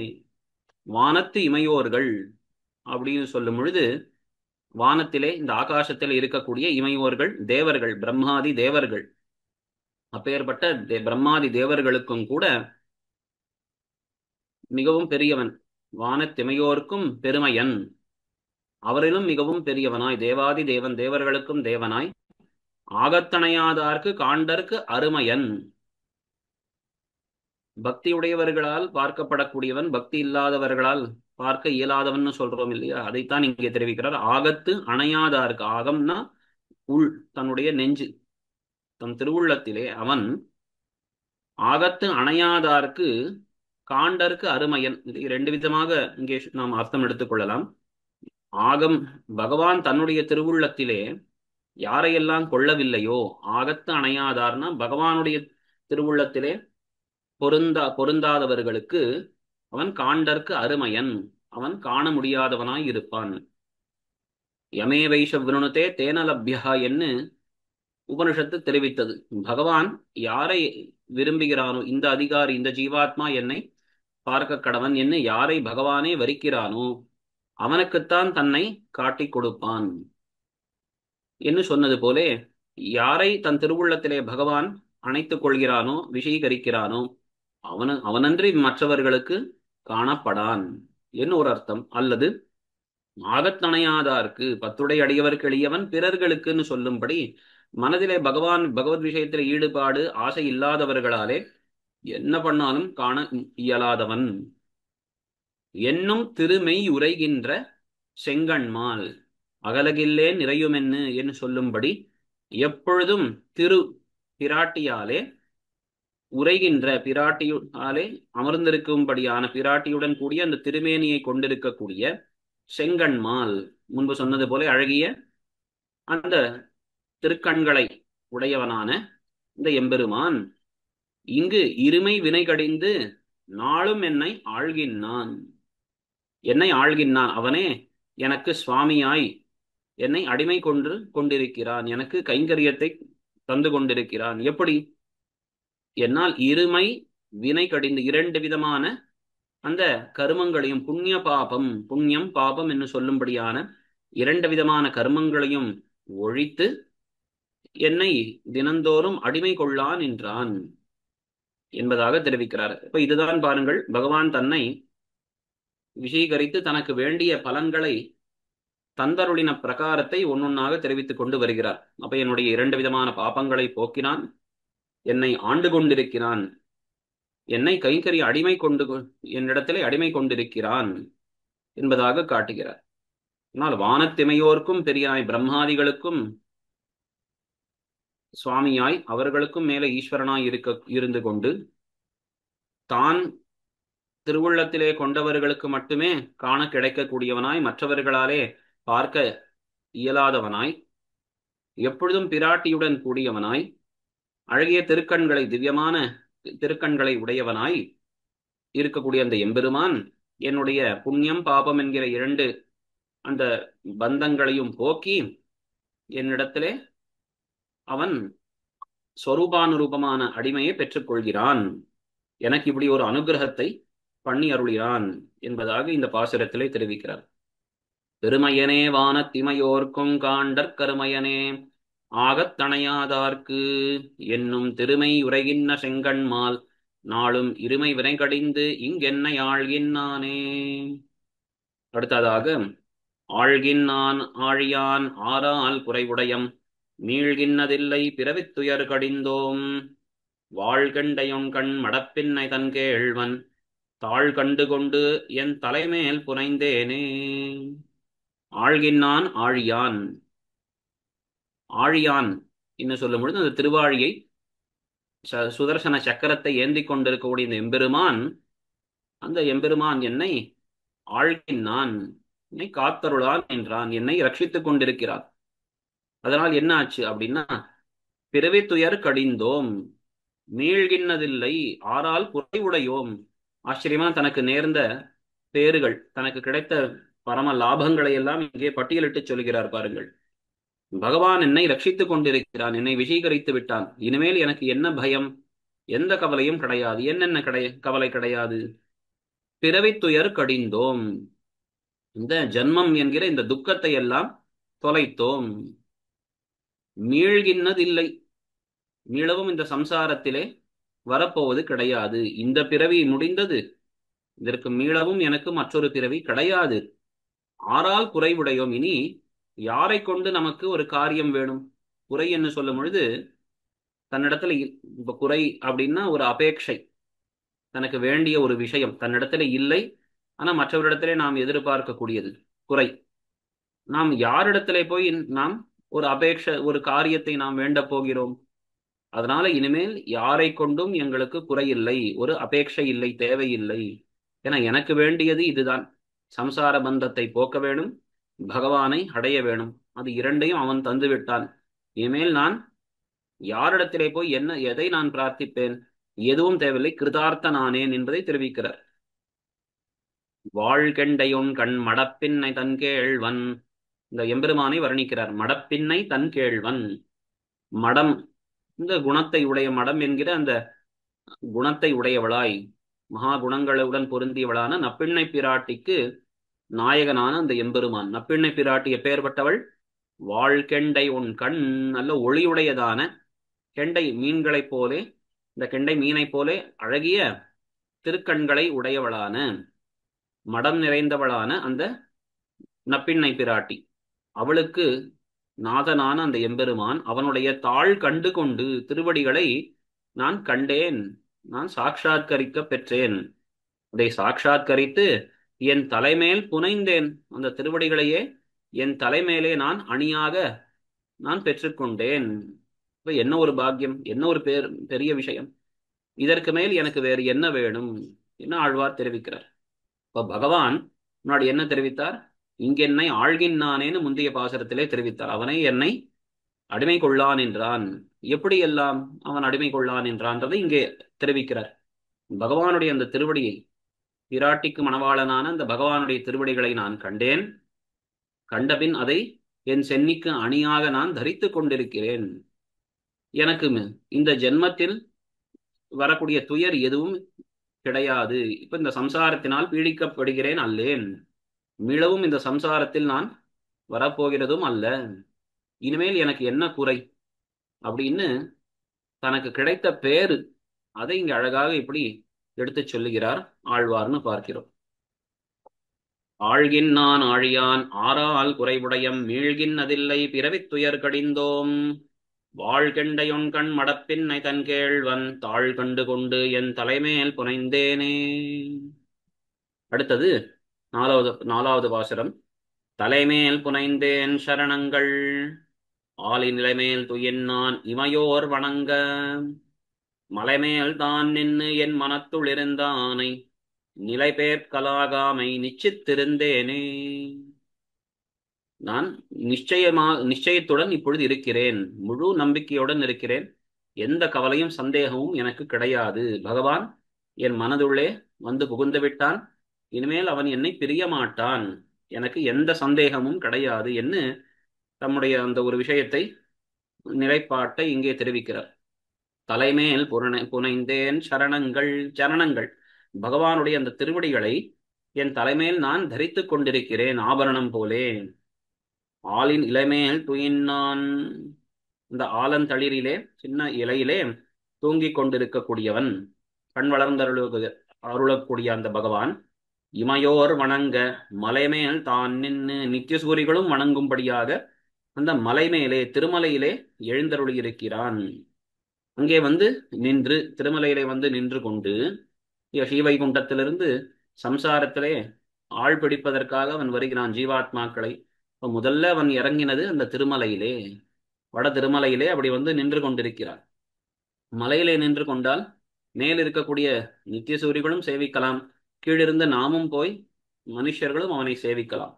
வானத்து இமையோர்கள் அப்படின்னு சொல்லும் பொழுது வானத்திலே இந்த ஆகாசத்தில் இருக்கக்கூடிய இமையோர்கள் தேவர்கள், பிரம்மாதி தேவர்கள். அப்பேற்பட்ட பிரம்மாதி தேவர்களுக்கும் கூட மிகவும் பெரியவன் வானத்திமையோர்க்கும் பெருமையன், அவரிலும் மிகவும் பெரியவனாய் தேவாதி தேவன், தேவர்களுக்கும் தேவனாய் ஆகத்தணையாதார்க்கு காண்டற்கு அருமையன், பக்தியுடையவர்களால் பார்க்கப்படக்கூடியவன், பக்தி இல்லாதவர்களால் பார்க்க இயலாதவன் சொல்றோம் இல்லையா, அதைத்தான் இங்கே தெரிவிக்கிறார். ஆகத்து அணையாதார்க்கு, ஆகம்னா உள், தன்னுடைய நெஞ்சு, தன் திருவுள்ளத்திலே அவன் ஆகத்து அணையாதார்க்கு காண்டற்கு அருமையன். இது ரெண்டு விதமாக இங்கே நாம் அர்த்தம் எடுத்துக்கொள்ளலாம். ஆகம், பகவான் தன்னுடைய திருவுள்ளத்திலே யாரையெல்லாம் கொள்ளவில்லையோ, ஆகத்து அணையாதார்னா பகவானுடைய திருவுள்ளத்திலே பொருந்தாதவர்களுக்கு அவன் காண்டற்கு அருமையன், அவன் காண முடியாதவனாய் இருப்பான். யமே வைஷ விருணுதே தேனலப்யா என்று உபனிஷத்து தெரிவித்தது. பகவான் யாரை விரும்புகிறானோ, இந்த அதிகாரி, இந்த ஜீவாத்மா என்னை பார்க்க கடவன் என்று யாரை பகவானே வரிக்கிறானோ அவனுக்குத்தான் தன்னை காட்டி கொடுப்பான் என்று சொன்னது போலே, யாரை தன் திருவுள்ளத்திலே பகவான் அணைத்துக் கொள்கிறானோ, விஷயீகரிக்கிறானோ அவனன்றி மற்றவர்களுக்கு காணப்படான் என்று ஒரு அர்த்தம். அல்லது ஆகத்தணையாதார்க்கு, பத்துடை அடியவர்க்கு எளியவன் பிறர்களுக்குன்னு சொல்லும்படி மனதிலே பகவத் விஷயத்தில் ஈடுபாடு ஆசை இல்லாதவர்களாலே என்ன பண்ணாலும் காண இயலாதவன் என்னும் திருமை உரைகின்ற செங்கண்மால் அகலகில்லே நிறையுமென்னு என்று சொல்லும்படி எப்பொழுதும் திரு பிராட்டியாலே உரைகின்ற பிராட்டியாலே அமர்ந்திருக்கும்படியான பிராட்டியுடன் கூடிய அந்த திருமேனியை கொண்டிருக்கக்கூடிய செங்கண்மால், முன்பு சொன்னது போல அழகிய அந்த திருக்கண்களை உடையவனான இந்த எம்பெருமான் இங்கு இருமை வினை கடிந்து நாளும் என்னை ஆள்கின்றான். என்னை ஆள்கின்றான், அவனே எனக்கு சுவாமியாய் என்னை அடிமை கொண்டிருக்கிறான், எனக்கு கைங்கரியத்தை தந்து கொண்டிருக்கிறான். எப்படி? என்னால் இருமை வினை கடிந்து இரண்டு விதமான அந்த கருமங்களையும், புண்ணிய பாபம், புண்ணியம் பாபம் என்று சொல்லும்படியான இரண்டு விதமான கர்மங்களையும் ஒழித்து என்னை தினந்தோறும் அடிமை கொள்ளான் என்றான் என்பதாக தெரிவிக்கிறார். இப்ப இதுதான் பாருங்கள், பகவான் தன்னை விஷீகரித்து தனக்கு வேண்டிய பலன்களை தந்தருளின பிரகாரத்தை ஒன்னொன்னாக தெரிவித்துக் கொண்டு வருகிறார். அப்ப என்னுடைய இரண்டு விதமான பாபங்களை போக்கினான், என்னை ஆண்டு கொண்டிருக்கிறான், என்னை கைங்கரிய அடிமை என்னிடத்திலே அடிமை கொண்டிருக்கிறான் என்பதாக காட்டுகிறார். ஆனால் வானத்திமையோர்க்கும் பெரியாய் பிரம்மாதிகளுக்கும் சுவாமியாய் அவர்களுக்கும் மேலே ஈஸ்வரனாய் இருந்து கொண்டு தான் திருவுள்ளத்திலே கொண்டவர்களுக்கு மட்டுமே காண கிடைக்கக்கூடியவனாய், மற்றவர்களாலே பார்க்க இயலாதவனாய், எப்பொழுதும் பிராட்டியுடன் கூடியவனாய், அழகிய திருக்கண்களை, திவ்யமான திருக்கண்களை உடையவனாய் இருக்கக்கூடிய அந்த எம்பெருமான் என்னுடைய புண்ணியம் பாபம் என்கிற இரண்டு அந்த பந்தங்களையும் போக்கி என்னிடத்திலே அவன் ஸ்வரூபானுரூபமான அடிமையை பெற்றுக்கொள்கிறான், எனக்கு இப்படி ஒரு அனுகிரகத்தை பண்ணி அருளினான் என்பதாக இந்த பாசுரத்திலே தெரிவிக்கிறார். பெருமையனே வானத்திமையோர்க்கும் காண்டற் கருமையனே ஆகத்தணையாதார்க்கு என்னும் திருமை உரைகின்ற செங்கண்மால் நாளும் இருமை வினை கடிந்து இங்கென்னை ஆள்கின்னானே. அடுத்ததாக ஆள்கின்னான் ஆழியான் ஆறால் குறைவுடையம் மீள்கின்னதில்லை பிறவித்துயர் கடிந்தோம் வாழ்கண்டையொன் கண் மடப்பின்னை தன் கேழ்வன் தாழ் கண்டு கொண்டு என் தலைமேல் புனைந்தேனே. ஆழ்கின்னான் ஆழியான், ஆழியான் என்று சொல்லும் பொழுது அந்த திருவாழியை சுதர்சன சக்கரத்தை ஏந்தி கொண்டிருக்கக்கூடிய இந்த எம்பெருமான், அந்த எம்பெருமான் என்னை ஆழ்கின்னான், என்னை காத்தருளான் என்றான், என்னை ரட்சித்துக் கொண்டிருக்கிறான். அதனால் என்ன ஆச்சு அப்படின்னா, பிறவி துயர் கடிந்தோம் மீள்கின்னதில்லை ஆறால் குறைவுடையோம். ஆச்சரியமா தனக்கு நேர்ந்த பேறுகள், தனக்கு கிடைத்த பரம லாபங்களை எல்லாம் இங்கே பட்டியலிட்டு சொல்கிறார். பாருங்கள், பகவான் என்னை ரட்சித்துக் கொண்டிருக்கிறான், என்னை விஷீகரித்து விட்டான், இனிமேல் எனக்கு என்ன பயம், எந்த கவலையும் கிடையாது. என்னென்ன கவலை கிடையாது? பிறவித்துயர் கடிந்தோம், இந்த ஜன்மம் என்கிற இந்த துக்கத்தை எல்லாம் தொலைத்தோம். மீள்கின்னதில்லை, மீளவும் இந்த சம்சாரத்திலே வரப்போவது கிடையாது. இந்த பிறவி முடிந்தது, இதற்கு மீளவும் எனக்கு மற்றொரு பிறவி கிடையாது. ஆறால் குறைவுடையோம், இனி யாரை கொண்டு நமக்கு ஒரு காரியம் வேணும்? குறை என்று சொல்லும் பொழுது தன்னிடத்துல இப்ப குறை அப்படின்னா ஒரு அபேட்சை, தனக்கு வேண்டிய ஒரு விஷயம் தன்னிடத்துல இல்லை, ஆனா மற்றவரிடத்திலே நாம் எதிர்பார்க்கக்கூடியது குறை. நாம் யாரிடத்திலே போய் நாம் ஒரு அபேட்சை, ஒரு காரியத்தை நாம் வேண்ட போகிறோம்? அதனால இனிமேல் யாரை கொண்டும் எங்களுக்கு குறை இல்லை, ஒரு அபேட்சை இல்லை, தேவையில்லை. ஏன்னா எனக்கு வேண்டியது இதுதான், சம்சார பந்தத்தை போக்க வேணும், பகவானை அடைய வேணும். அது இரண்டையும் அவன் தந்து விட்டான். இனிமேல் நான் யாரிடத்திலே போய் எதை நான் பிரார்த்திப்பேன்? எதுவும் தேவையில்லை, கிருதார்த்த நானேன் என்பதை தெரிவிக்கிறார். வாழ்கெண்டையொன் கண் மடப்பின்னை தன் கேழ்வன், இந்த எம்பெருமானை வர்ணிக்கிறார். மடப்பின்னை தன் கேழ்வன், மடம் இந்த குணத்தை உடைய, மடம் என்கிற அந்த குணத்தை உடையவளாய், மகா குணங்களுடன் பொருந்தியவளான நப்பிண்ணை பிராட்டிக்கு நாயகனான அந்த எம்பெருமான். நப்பிண்ணை பிராட்டி எப்பேற்பட்டவள்? வாழ்கெண்டை உன் கண், நல்ல ஒளியுடையதான கெண்டை மீன்களைப் போலே, இந்த கெண்டை மீனைப் போலே அழகிய திருக்கண்களை உடையவளான, மடம் நிறைந்தவளான அந்த நப்பிண்ணை பிராட்டி, அவளுக்கு நாதனான அந்த எம்பெருமான், அவனுடைய தாழ் கண்டு கொண்டு திருவடிகளை நான் கண்டேன், நான் சாட்சாத்கரிக்க பெற்றேன். அதை சாட்சாத்கரித்து என் தலைமேல் புனைந்தேன், அந்த திருவடிகளையே என் தலைமேலே நான் அணியாக நான் பெற்றுக்கொண்டேன். இப்ப என்ன ஒரு பாக்கியம், என்ன ஒரு பெரிய விஷயம். இதற்கு மேல் எனக்கு வேறு என்ன வேணும் என்று ஆழ்வார் தெரிவிக்கிறார். இப்ப பகவான் முன்னாடி என்ன தெரிவித்தார்? இங்கென்னை ஆள்கின்றானேன்னு முந்தைய பாசுரத்திலே தெரிவித்தார். அவனை என்னை அடிமை கொள்ளான் என்றான். எப்படி எல்லாம் அவன் அடிமை கொள்ளான் என்றான்றதை இங்கே தெரிவிக்கிறார். பகவானுடைய அந்த திருவடியை, பிராட்டிக்கு மணவாளனான அந்த பகவானுடைய திருவடிகளை நான் கண்டேன். கண்டபின் அதை என் சென்னிக்கு அணியாக நான் தரித்துக் கொண்டிருக்கிறேன். எனக்கு இந்த ஜென்மத்தில் வரக்கூடிய துயர் எதுவும் கிடையாது. இப்ப இந்த சம்சாரத்தினால் பீடிக்கப்படுகிறேன் அல்லேன். மீளவும் இந்த சம்சாரத்தில் நான் வரப்போகிறதும் அல்ல. இனிமேல் எனக்கு என்ன குறை அப்படின்னு தனக்கு கிடைத்த பேரு அதை இங்க அழகாக இப்படி எடுத்துச் சொல்லுகிறார் ஆழ்வார்னு பார்க்கிறோம். ஆழ்கின் நான் ஆழியான் ஆறால் குறைவுடையம் மீள்கின் அதில்லை பிறவித் துயர் கடிந்தோம் வாழ்கெண்டையொன் கண் மடப்பின்னை தன் கேழ்வன் தாழ் கண்டு கொண்டு என் தலைமேல் புனைந்தேனே. அடுத்தது நாலாவது பாசுரம். தலைமேல் புனைந்தேன் சரணங்கள் ஆலி நிலைமேல் துயின் நான் இமையோர் வணங்க மலைமேல் தான் நின்னு என் மனத்துள் இருந்தானை நிலைபேர்க்கலாகாமை நிச்சித்திருந்தேனே. நான் நிச்சயத்துடன் இப்பொழுது இருக்கிறேன். முழு நம்பிக்கையுடன் இருக்கிறேன். எந்த கவலையும் சந்தேகமும் எனக்கு கிடையாது. பகவான் என் மனதுள்ளே வந்து புகுந்து விட்டான். இனிமேல் அவன் என்னை பிரிய மாட்டான். எனக்கு எந்த சந்தேகமும் கிடையாது என்று தம்முடைய அந்த ஒரு விஷயத்தை, நிலைப்பாட்டை இங்கே தெரிவிக்கிறார். தலைமேல் புனைந்தேன் சரணங்கள் பகவானுடைய அந்த திருவடிகளை என் தலைமேல் நான் தரித்துக் கொண்டிருக்கிறேன் ஆபரணம் போலே. ஆலின் இலைமேல் துயின்னான், இந்த ஆலந்தளிரிலே சின்ன இலையிலே தூங்கிக் கொண்டிருக்கக்கூடியவன், கண் அருளக்கூடிய அந்த பகவான் இமையோர் வணங்க மலைமேல் தான் நின்று நித்தியசூரிகளும் வணங்கும்படியாக அந்த மலை மேலே திருமலையிலே எழுந்தருளியிருக்கிறான். அங்கே வந்து நின்று, திருமலையிலே வந்து நின்று கொண்டு ஸ்ரீவைகுண்டத்திலிருந்து சம்சாரத்திலே ஆள் பிடிப்பதற்காக அவன் வருகிறான் ஜீவாத்மாக்களை. முதல்ல அவன் இறங்கினது அந்த திருமலையிலே, வட திருமலையிலே அப்படி வந்து நின்று கொண்டிருக்கிறான். மலையிலே நின்று கொண்டால் மேல் இருக்கக்கூடிய நித்தியசூரிகளும் சேவிக்கலாம், கீழிருந்து நாமும் போய் மனுஷர்களும் அவனை சேவிக்கலாம்.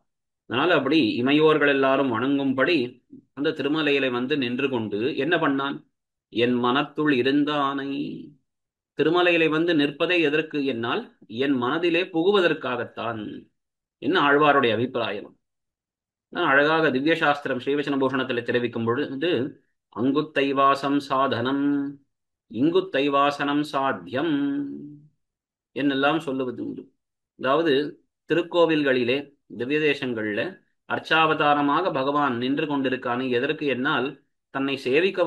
அதனால அப்படி இமையோர்கள் எல்லாரும் வணங்கும்படி அந்த திருமலையிலே வந்து நின்று கொண்டு என்ன பண்ணான்? என் மனத்துள் இருந்தானை. திருமலையிலே வந்து நிற்பதை எதற்கு என்னால் என் மனதிலே புகுவதற்காகத்தான் என்ன ஆழ்வாருடைய அபிப்பிராயம். அழகாக திவ்ய சாஸ்திரம் ஸ்ரீவச்சன பூஷணத்தில் தெரிவிக்கும் பொழுது அங்குத்தைவாசம் சாதனம் இங்குத்தைவாசனம் சாத்தியம் என்னெல்லாம் சொல்லுவது உண்டு. அதாவது திருக்கோவில்களிலே திவ்ய தேசங்கள்ல அர்ச்சாவதாரமாக பகவான் நின்று கொண்டிருக்கானே எதற்கு என்னால் தன்னை சேவிக்க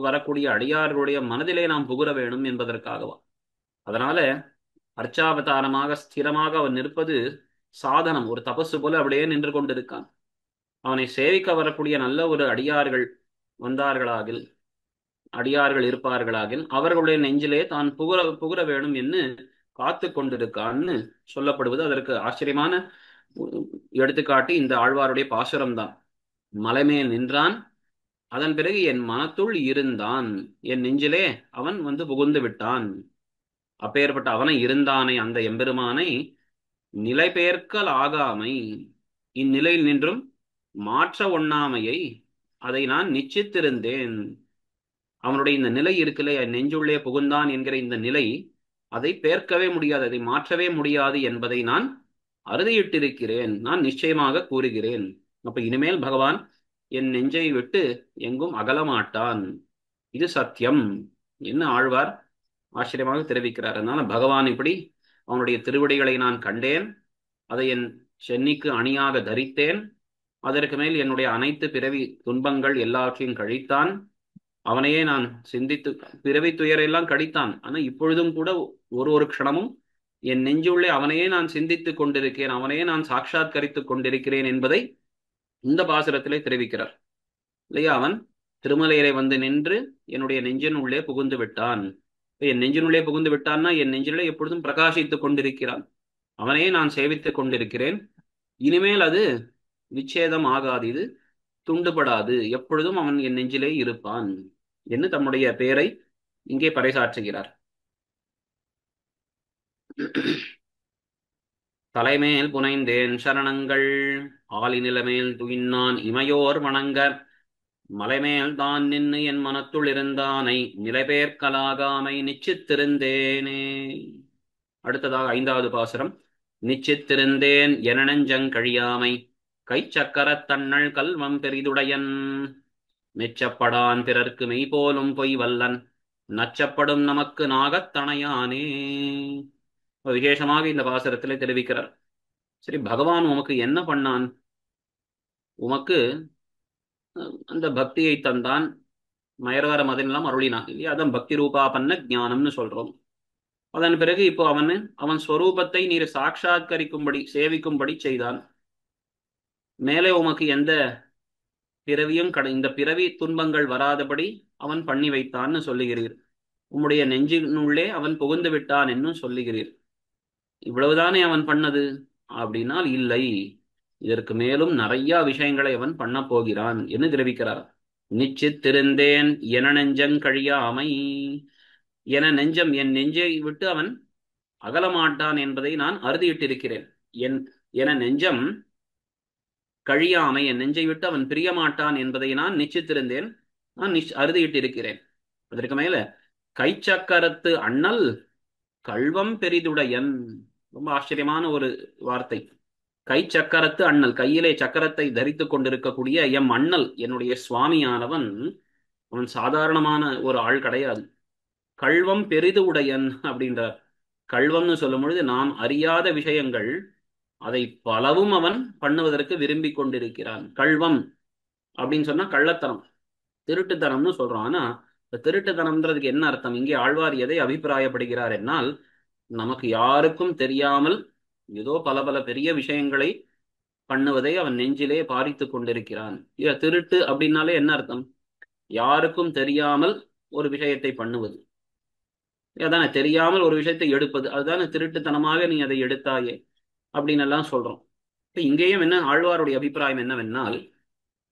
வரக்கூடிய அடியார்களுடைய மனதிலே நாம் புகுற வேணும் என்பதற்காகவா. அதனால அர்ச்சாவதாரமாக ஸ்திரமாக அவன் நிற்பது சாதனம், ஒரு தபசு போல அப்படியே நின்று கொண்டிருக்கான். அவனை சேவிக்க வரக்கூடிய நல்ல ஒரு அடியார்கள் வந்தார்களாகில், அடியார்கள் இருப்பார்களாகில் அவர்களுடைய நெஞ்சிலே தான் புகுற வேணும் என்று காத்து கொண்டிருக்கான்னு சொல்லப்படுவது அதற்கு ஆச்சரியமான எடுத்துக்காட்டு இந்த ஆழ்வாருடைய பாசுரம் தான். மலைமேல் நின்றான், அதன் பிறகு என் மனத்துள் இருந்தான், என் நெஞ்சிலே அவன் வந்து புகுந்து விட்டான். அப்பேற்பட்ட அவனை இருந்தானை, அந்த எம்பெருமானை நிலைபெயர்க்கல் ஆகாமை, இந்நிலையில் நின்றும் மாற்ற ஒண்ணாமையை அதை நான் நிச்சித்திருந்தேன். அவனுடைய இந்த நிலை இருக்குல்ல, நெஞ்சுள்ளே புகுந்தான் என்கிற இந்த நிலை, அதை பேர்க்கவே முடியாது, அதை மாற்றவே முடியாது என்பதை நான் அறுதியிட்டிருக்கிறேன், நான் நிச்சயமாக கூறுகிறேன். அப்ப இனிமேல் பகவான் என் நெஞ்சை விட்டு எங்கும் அகலமாட்டான், இது சத்தியம் என்ன ஆழ்வார் ஆச்சரியமாக தெரிவிக்கிறார். அதனால பகவான் இப்படி அவனுடைய திருவடிகளை நான் கண்டேன், அதை என் சென்னிக்கு அணியாக தரித்தேன், அதற்கு மேல் என்னுடைய அனைத்து பிறவி துன்பங்கள் எல்லாவற்றையும் கழித்தான், அவனையே நான் சிந்தித்து பிறவி துயரெல்லாம் கழித்தான். ஆனா இப்பொழுதும் கூட ஒரு க்ஷணமும் என் நெஞ்சுள்ளே அவனையே நான் சிந்தித்துக் கொண்டிருக்கிறேன், அவனையே நான் சாட்சாத்கரித்துக் கொண்டிருக்கிறேன் என்பதை இந்த பாசுரத்திலே தெரிவிக்கிறார் இல்லையா. அவன் திருமலையிலே வந்து நின்று என்னுடைய நெஞ்சின் உள்ளே புகுந்து விட்டான். என் நெஞ்சினுள்ளே புகுந்து விட்டான்னா என் நெஞ்சிலே எப்பொழுதும் பிரகாசித்துக் கொண்டிருக்கிறான், அவனையே நான் சேவித்துக் கொண்டிருக்கிறேன். இனிமேல் அது விச்சேதம் ஆகாது, இது துண்டுபடாது, எப்பொழுதும் அவன் என் நெஞ்சிலே இருப்பான் என்று தம்முடைய பெயரை இங்கே பறைசாற்றுகிறார். தலைமேல் புனைந்தேன் சரணங்கள் ஆலி நிலமேல் துயின்னான் இமையோர் வணங்க மலைமேல் தான் நின்னு என் மனத்துள் இருந்தானை நிலைபேர்க்கலாகாமை நிச்சித்திருந்தேனே. அடுத்ததாக 5வது பாசுரம். நிச்சித்திருந்தேன் என நெஞ்சங் கழியாமை கைச்சக்கரத் தன்னள் கல்வம் பெரிதுடையன் மெச்சப்படான் பிறர்க்கு மெய்போலும் பொய் வல்லன் நச்சப்படும் நமக்கு நாகத்தணையானே. விசேஷமாக இந்த பாசுரத்திலே தெரிவிக்கிறார். சரி, பகவான் உமக்கு என்ன பண்ணான்? உமக்கு அந்த பக்தியை தந்தான், மயர்வர மதனெல்லாம் அருளினான் இல்லையா? அதான் பக்தி ரூபா பண்ண ஞானம்னு சொல்றோம். அதன் பிறகு இப்போ அவன் ஸ்வரூபத்தை நீர் சாட்சாத்கரிக்கும்படி சேவிக்கும்படி செய்தான். மேலே உமக்கு எந்த பிறவியும் இந்த பிறவி துன்பங்கள் வராதபடி அவன் பண்ணி வைத்தான்னு சொல்லுகிறீர். உம்முடைய நெஞ்சினுள்ளே அவன் புகுந்து விட்டான் என்னும் சொல்லுகிறீர். இவ்வளவுதானே அவன் பண்ணது அப்படின்னால் இல்லை, இதற்கு மேலும் நிறைய விஷயங்களை அவன் பண்ண போகிறான் என்று தெரிவிக்கிறார். நிச்சித்திருந்தேன் என நெஞ்சங் கழியாமை, என நெஞ்சம் என் நெஞ்சை விட்டு அவன் அகலமாட்டான் என்பதை நான் அறுதியிட்டிருக்கிறேன். என நெஞ்சம் கழியாமை, என் நெஞ்சை விட்டு அவன் பிரியமாட்டான் என்பதை நான் நிச்சித்திருந்தேன், நான் அறுதியிட்டிருக்கிறேன். அதற்கு மேல கைச்சக்கரத்து அண்ணல் கல்வம் பெரிதுடையன், ரொம்ப ஆச்சரியமான ஒரு வார்த்தை. கைச்சக்கரத்து அண்ணல், கையிலே சக்கரத்தை தரித்து கொண்டிருக்கக்கூடிய எம் அண்ணல், என்னுடைய சுவாமியானவன் அவன் சாதாரணமான ஒரு ஆள் கிடையாது. கல்வம் பெரிது உடையன் அப்படின்றார். கல்வம்னு சொல்லும் பொழுது நாம் அறியாத விஷயங்கள், அதை பலவும் அவன் பண்ணுவதற்கு விரும்பி கொண்டிருக்கிறான். கல்வம் அப்படின்னு சொன்னா கள்ளத்தனம், திருட்டுத்தனம்னு சொல்றோம். ஆனா இந்த திருட்டுத்தனம்ன்றதுக்கு என்ன அர்த்தம்? இங்கே ஆழ்வார் எதை அபிப்பிராயப்படுகிறார் என்னால், நமக்கு யாருக்கும் தெரியாமல் ஏதோ பல பல பெரிய விஷயங்களை பண்ணுவதை அவன் நெஞ்சிலே பாரித்து கொண்டிருக்கிறான். திருட்டு அப்படின்னாலே என்ன அர்த்தம்? யாருக்கும் தெரியாமல் ஒரு விஷயத்தை பண்ணுவது, அதானே? தெரியாமல் ஒரு விஷயத்தை எடுப்பது, அதுதானே திருட்டுத்தனமாக நீ அதை எடுத்தாயே அப்படின்னு எல்லாம் சொல்றோம். இப்ப இங்கேயும் என்ன ஆழ்வாருடைய அபிப்பிராயம் என்னவென்னால்,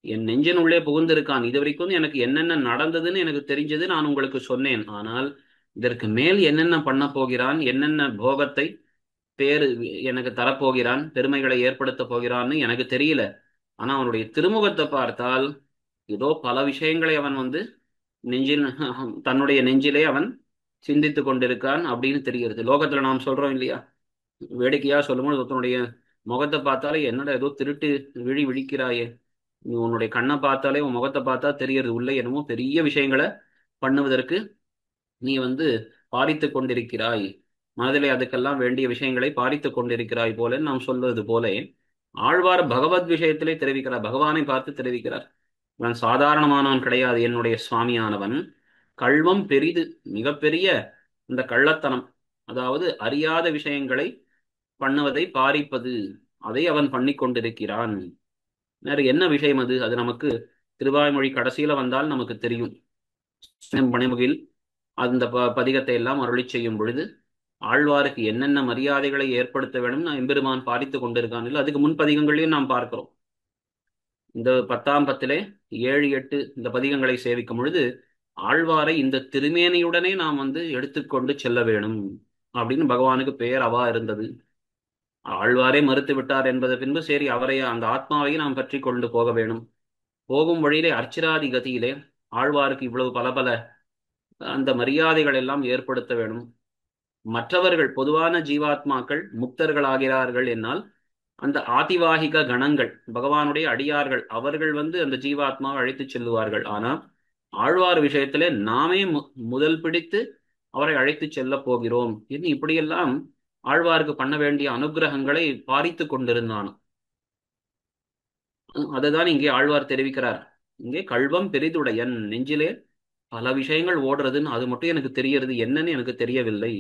என் நெஞ்சின் உள்ளே புகுந்திருக்கான். இது வரைக்கும் எனக்கு என்னென்ன நடந்ததுன்னு எனக்கு தெரிஞ்சது, நான் உங்களுக்கு சொன்னேன். ஆனால் இதற்கு மேல் என்னென்ன பண்ண போகிறான், என்னென்ன போகத்தை பேரு எனக்கு தரப்போகிறான், பெருமைகளை ஏற்படுத்த போகிறான்னு எனக்கு தெரியல. ஆனா அவனுடைய திருமுகத்தை பார்த்தால் ஏதோ பல விஷயங்களை அவன் நெஞ்சில் தன்னுடைய நெஞ்சிலே அவன் சிந்தித்து கொண்டிருக்கான் அப்படின்னு தெரிகிறது. லோகத்துல நாம் சொல்றோம் இல்லையா, வேடிக்கையா சொல்லும்போது ஒருத்தனுடைய முகத்தை பார்த்தாலே என்னடா ஏதோ திருட்டு விழி விழிக்கிறாயே, நீ உன்னுடைய கண்ணை பார்த்தாலே உன் முகத்தை பார்த்தா தெரியறது உள்ளே என்னமோ பெரிய விஷயங்களை பண்ணுவதற்கு நீ பாரித்து கொண்டிருக்கிறாய், மனதிலே அதுக்கெல்லாம் வேண்டிய விஷயங்களை பாரித்து கொண்டிருக்கிறாய் போல நாம் சொல்வது போல ஆழ்வார் பகவத் விஷயத்திலே தெரிவிக்கிறார். பகவானை பார்த்து தெரிவிக்கிறார், இவன் சாதாரணமானவன் கிடையாது, என்னுடைய சுவாமியானவன் கள்வம் பெரிது, மிகப்பெரிய இந்த கள்ளத்தனம், அதாவது அறியாத விஷயங்களை பண்ணுவதை பாரிப்பது, அதை அவன் பண்ணி கொண்டிருக்கிறான். என்ன விஷயம் அது? அது நமக்கு திருவாய்மொழி கடைசியில வந்தால் நமக்கு தெரியும். பணிமுகில் அந்த பதிகத்தை எல்லாம் அருளி செய்யும் பொழுது ஆழ்வாருக்கு என்னென்ன மரியாதைகளை ஏற்படுத்த வேண்டும் எம்பெருமான் பாரித்து கொண்டிருக்கான் இல்லை, அதுக்கு முன் பதிகங்களையும் நாம் பார்க்கிறோம். இந்த 10ஆம் பத்திலே 7, 8 இந்த பதிகங்களை சேவிக்கும் பொழுது ஆழ்வாரை இந்த திருமேனியுடனே நாம் எடுத்துக்கொண்டு செல்ல வேணும் அப்படின்னு பகவானுக்கு பெயர் அவா இருந்தது. ஆழ்வாரே மறுத்து விட்டார் என்பது பின்பு சரி, அவரை அந்த ஆத்மாவை நாம் பற்றி கொண்டு போக வேணும். போகும் வழியிலே அர்ச்சிராதி கதியிலே ஆழ்வாருக்கு இவ்வளவு பல பல அந்த மரியாதைகள் எல்லாம் ஏற்படுத்த வேணும். மற்றவர்கள் பொதுவான ஜீவாத்மாக்கள் முக்தர்கள் ஆகிறார்கள் என்னால் அந்த ஆதிவாகிக கணங்கள் பகவானுடைய அடியார்கள் அவர்கள் அந்த ஜீவாத்மாவை அழைத்து செல்லுவார்கள். ஆனால் ஆழ்வார் விஷயத்திலே நாமே முதல் பிடித்து அவரை அழைத்து செல்ல போகிறோம் என்று இப்படியெல்லாம் ஆழ்வாருக்கு பண்ண வேண்டிய அனுகிரகங்களை பாரித்து கொண்டிருந்தான். அதுதான் இங்கே ஆழ்வார் தெரிவிக்கிறார். இங்கே கள்வம் பெரிதுடையன், நெஞ்சிலே பல விஷயங்கள் ஓடுறதுன்னு அது மட்டும் எனக்கு தெரியறது, என்னன்னு எனக்கு தெரியவில்லை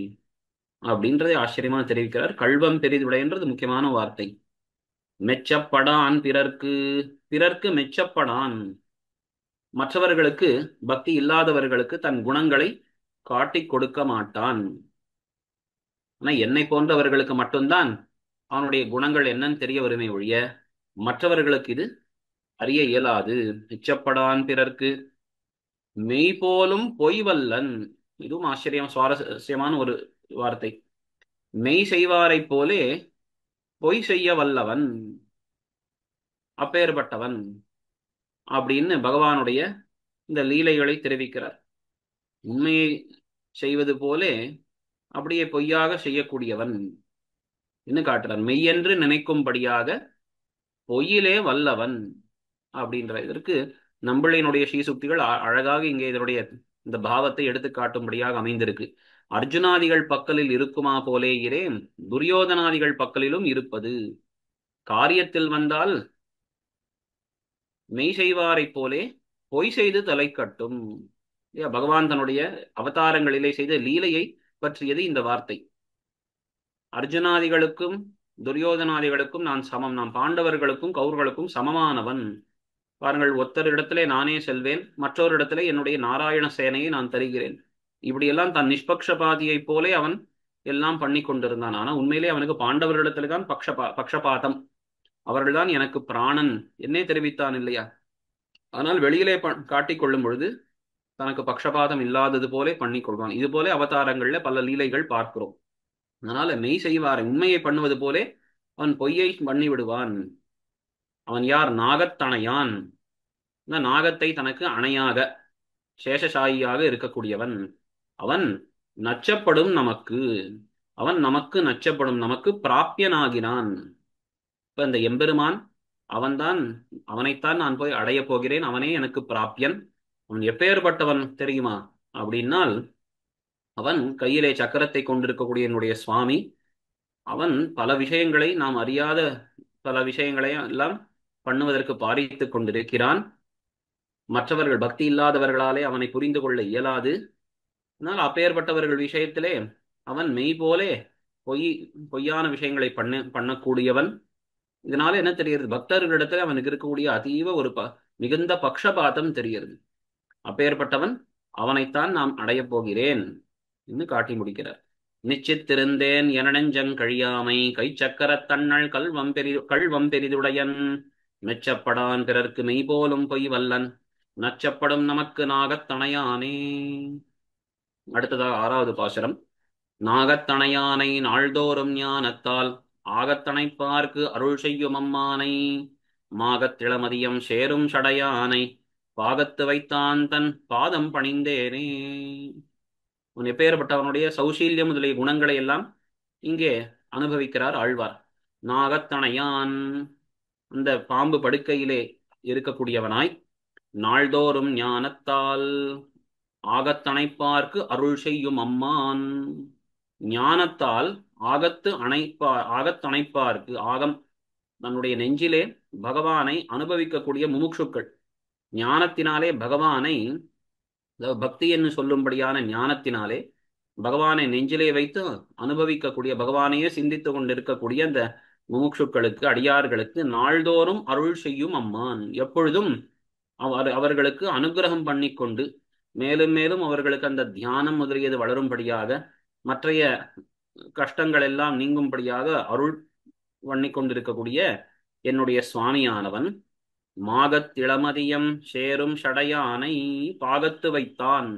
அப்படின்றதை ஆச்சரியமா தெரிவிக்கிறார். கள்வம் பெரிதுடையன்றது முக்கியமான வார்த்தை. மெச்சப்படான் பிறர்க்கு, பிறர்க்கு மெச்சப்படான், மற்றவர்களுக்கு பக்தி இல்லாதவர்களுக்கு தன் குணங்களை காட்டிக் கொடுக்க மாட்டான். ஆனா என்னை போன்றவர்களுக்கு மட்டும்தான் அவனுடைய குணங்கள் என்னன்னு தெரிய வருமே ஒழிய மற்றவர்களுக்கு இது அறிய இயலாது. மெச்சப்படான் பிறர்க்கு மெய்போலும் பொய்வல்லன், இதுவும் ஆச்சரியம் சுவாரஸ்யமான ஒரு வார்த்தை. மெய் செய்வாரைப் போலே பொய் செய்ய வல்லவன், அப்பேற்பட்டவன் அப்படின்னு பகவானுடைய இந்த லீலைகளை தெரிவிக்கிறார். உண்மையை செய்வது போலே அப்படியே பொய்யாக செய்யக்கூடியவன் என்று காட்டுறார். மெய்யென்று நினைக்கும்படியாக பொய்யிலே வல்லவன் அப்படின்ற இதற்கு நம்பிள்ளையினுடைய ஸ்ரீசுக்திகள் அழகாக இங்கே இதனுடைய இந்த பாவத்தை எடுத்து காட்டும்படியாக அமைந்திருக்கு. அர்ஜுனாதிகள் பக்கலில் இருக்குமா போலே இரேன், துரியோதனாதிகள் பக்கலிலும் இருப்பது. காரியத்தில் வந்தால் மெய் செய்வாரைப் போலே பொய் செய்து தலை கட்டும். பகவான் தன்னுடைய அவதாரங்களிலே செய்த லீலையை பற்றியது இந்த வார்த்தை. அர்ஜுனாதிகளுக்கும் துரியோதனாதிகளுக்கும் நான் சமம், நான் பாண்டவர்களுக்கும் கௌரவர்களுக்கும் சமமானவன். பாருங்கள், ஒருத்தரிடத்திலே நானே செல்வேன், மற்றொரு இடத்திலே என்னுடைய நாராயண சேனையை நான் தருகிறேன். இப்படியெல்லாம் தன் நிஷ்பக்ஷபாதியைப் போலே அவன் எல்லாம் பண்ணி கொண்டிருந்தான். ஆனா உண்மையிலே அவனுக்கு பாண்டவர்களிடத்திலே தான் பக்ஷபாதம். அவர்கள்தான் எனக்கு பிராணன் என்னே தெரிவித்தான் இல்லையா? ஆனால் வெளியிலே காட்டிக் கொள்ளும் பொழுது தனக்கு பக்ஷபாதம் இல்லாதது போலே பண்ணி கொள்வான். இது போல அவதாரங்கள்ல பல லீலைகள் பார்க்கிறோம். அதனால மெய் செய்வார் உண்மையை பண்ணுவது போலே அவன் பொய்யை பண்ணி விடுவான். அவன் யார்? நாகத்தணையான். நாகத்தை தனக்கு அணையாக சேஷசாயியாக இருக்கக்கூடியவன். அவன் நச்சப்படும் நமக்கு, அவன் நமக்கு நச்சப்படும், நமக்கு பிராப்பியனாகினான். இப்ப இந்த எம்பெருமான் அவன்தான், அவனைத்தான் நான் போய் அடைய போகிறேன், அவனே எனக்கு பிராப்பியன். அவன் எப்பேற்பட்டவன் தெரியுமா அப்படின்னால், அவன் கையிலே சக்கரத்தை கொண்டிருக்கக்கூடிய என்னுடைய சுவாமி. அவன் பல விஷயங்களை நாம் அறியாத பல விஷயங்களை எல்லாம் பண்ணுவதற்கு பாரித்துக் கொண்டிருக்கிறான். மற்றவர்கள் பக்தி இல்லாதவர்களாலே அவனை புரிந்து கொள்ள இயலாது. ஆனால் அப்பேற்பட்டவர்கள் விஷயத்திலே அவன் மெய் போலே பொய்யான விஷயங்களை பண்ணக்கூடியவன். இதனால என்ன தெரிகிறது? பக்தர்களிடத்துல அவனுக்கு இருக்கக்கூடிய அதீவ ஒரு மிகுந்த பக்ஷபாதம் தெரிகிறது. அப்பேற்பட்டவன் அவனைத்தான் நாம் அடையப் போகிறேன் என்று காட்டி முடிக்கிறார். நிச்சித்திருந்தேன் எனநெஞ்சங் கழியாமை கைச்சக்கரத் தன்னள் கள்வம் பெரிதுடையன் மெச்சப்படான் பிறர்க்கு மெய் போலும் பொய் வல்லன் நச்சப்படும் நமக்கு நாகத்தணையானே. அடுத்ததாக 6வது பாசுரம். நாகத்தணையானை நாள்தோறும் ஞானத்தால் ஆகத்தணைப்பார்க்கு அருள் செய்யும் அம்மானை மாகத்திளமதியம் சேரும் சடையானை பாகத்து வைத்தான் தன் பாதம் பணிந்தேனே. அவன் எப்பேற்பட்டவனுடைய சௌசீல்யம் முதலிய குணங்களை எல்லாம் இங்கே அனுபவிக்கிறார் ஆழ்வார். நாகத்தணையான், அந்த பாம்பு படுக்கையிலே இருக்கக்கூடியவனாய், நாள்தோறும் ஞானத்தால் ஆகத்தணைப்பார்க்கு அருள் செய்யும் அம்மான். ஞானத்தால் ஆகத்தணைப்பார்க்கு, ஆகம் தன்னுடைய நெஞ்சிலே பகவானை அனுபவிக்கக்கூடிய முமுட்சுக்கள் ஞானத்தினாலே பகவானை, பக்தி என்று சொல்லும்படியான ஞானத்தினாலே பகவானை நெஞ்சிலே வைத்து அனுபவிக்கக்கூடிய, பகவானையே சிந்தித்துக் கொண்டிருக்கக்கூடிய அந்த முமுட்சுக்களுக்கு, அடியார்களுக்கு நாள்தோறும் அருள் செய்யும் அம்மான். எப்பொழுதும் அவர்களுக்கு அனுகிரகம் பண்ணிக்கொண்டு மேலும் மேலும் அவர்களுக்கு அந்த தியானம் முதலியது வளரும்படியாக, மற்றைய கஷ்டங்கள் எல்லாம் நீங்கும்படியாக அருள் பண்ணி கொண்டிருக்கக்கூடிய என்னுடைய சுவாமியானவன் மாகத்திளமதியம் சேரும் சடையானை பாகத்து வைத்தான்.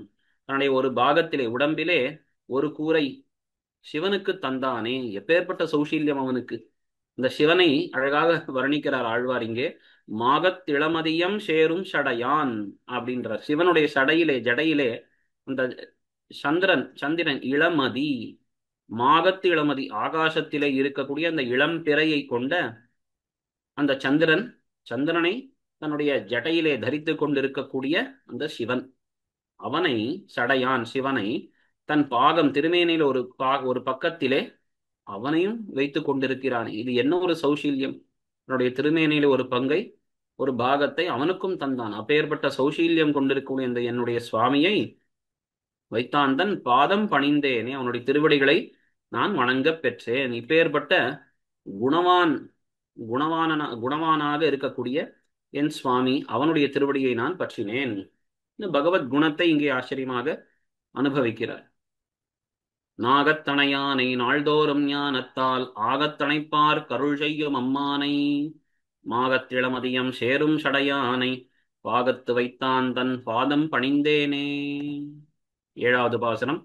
தன்னுடைய ஒரு பாகத்திலே, உடம்பிலே ஒரு கூரை சிவனுக்கு தந்தானே. எப்பேற்பட்ட சௌசீல்யம் அவனுக்கு! இந்த சிவனை அழகாக வர்ணிக்கிறார் ஆழ்வார் இங்கே. மாகத்திளமதியம் சேரும் சடையான் அப்படின்றார். சிவனுடைய ஜடையிலே அந்த சந்திரன் இளமதி, மாகத்து இளமதி, ஆகாசத்திலே இருக்கக்கூடிய அந்த இளம் பிறையை கொண்ட அந்த சந்திரனை தன்னுடைய ஜடையிலே தரித்து கொண்டிருக்கக்கூடிய அந்த சிவன், அவனை சடையான், சிவனை தன் பாகம் திருமேனியில் ஒரு பக்கத்திலே அவனையும் வைத்து கொண்டிருக்கிறான். இது என்ன ஒரு சௌசீல்யம்! அவனுடைய திருமேனியில ஒரு பங்கை, ஒரு பாகத்தை அவனுக்கும் தந்தான். அப்பேற்பட்ட சௌசீல்யம் கொண்டிருக்கக்கூடிய இந்த என்னுடைய சுவாமியை வைத்தான் தன் பாதம் பணிந்தேனே. அவனுடைய திருவடிகளை நான் வணங்க பெற்றேன். இப்பேற்பட்ட குணவானாக இருக்கக்கூடிய என் சுவாமி, அவனுடைய திருவடியை நான் பற்றினேன். பகவத் குணத்தை இங்கே ஆச்சரியமாக அனுபவிக்கிறார். நாகத்தணையானை நாள்தோறும் ஞானத்தால் ஆகத்தணைப்பார் கருள் செய்யும் அம்மானை மாகத்திளமதியம் சேரும் சடையானை பாகத்து வைத்தான் தன் பாதம் பணிந்தேனே. 7வது பாசனம்.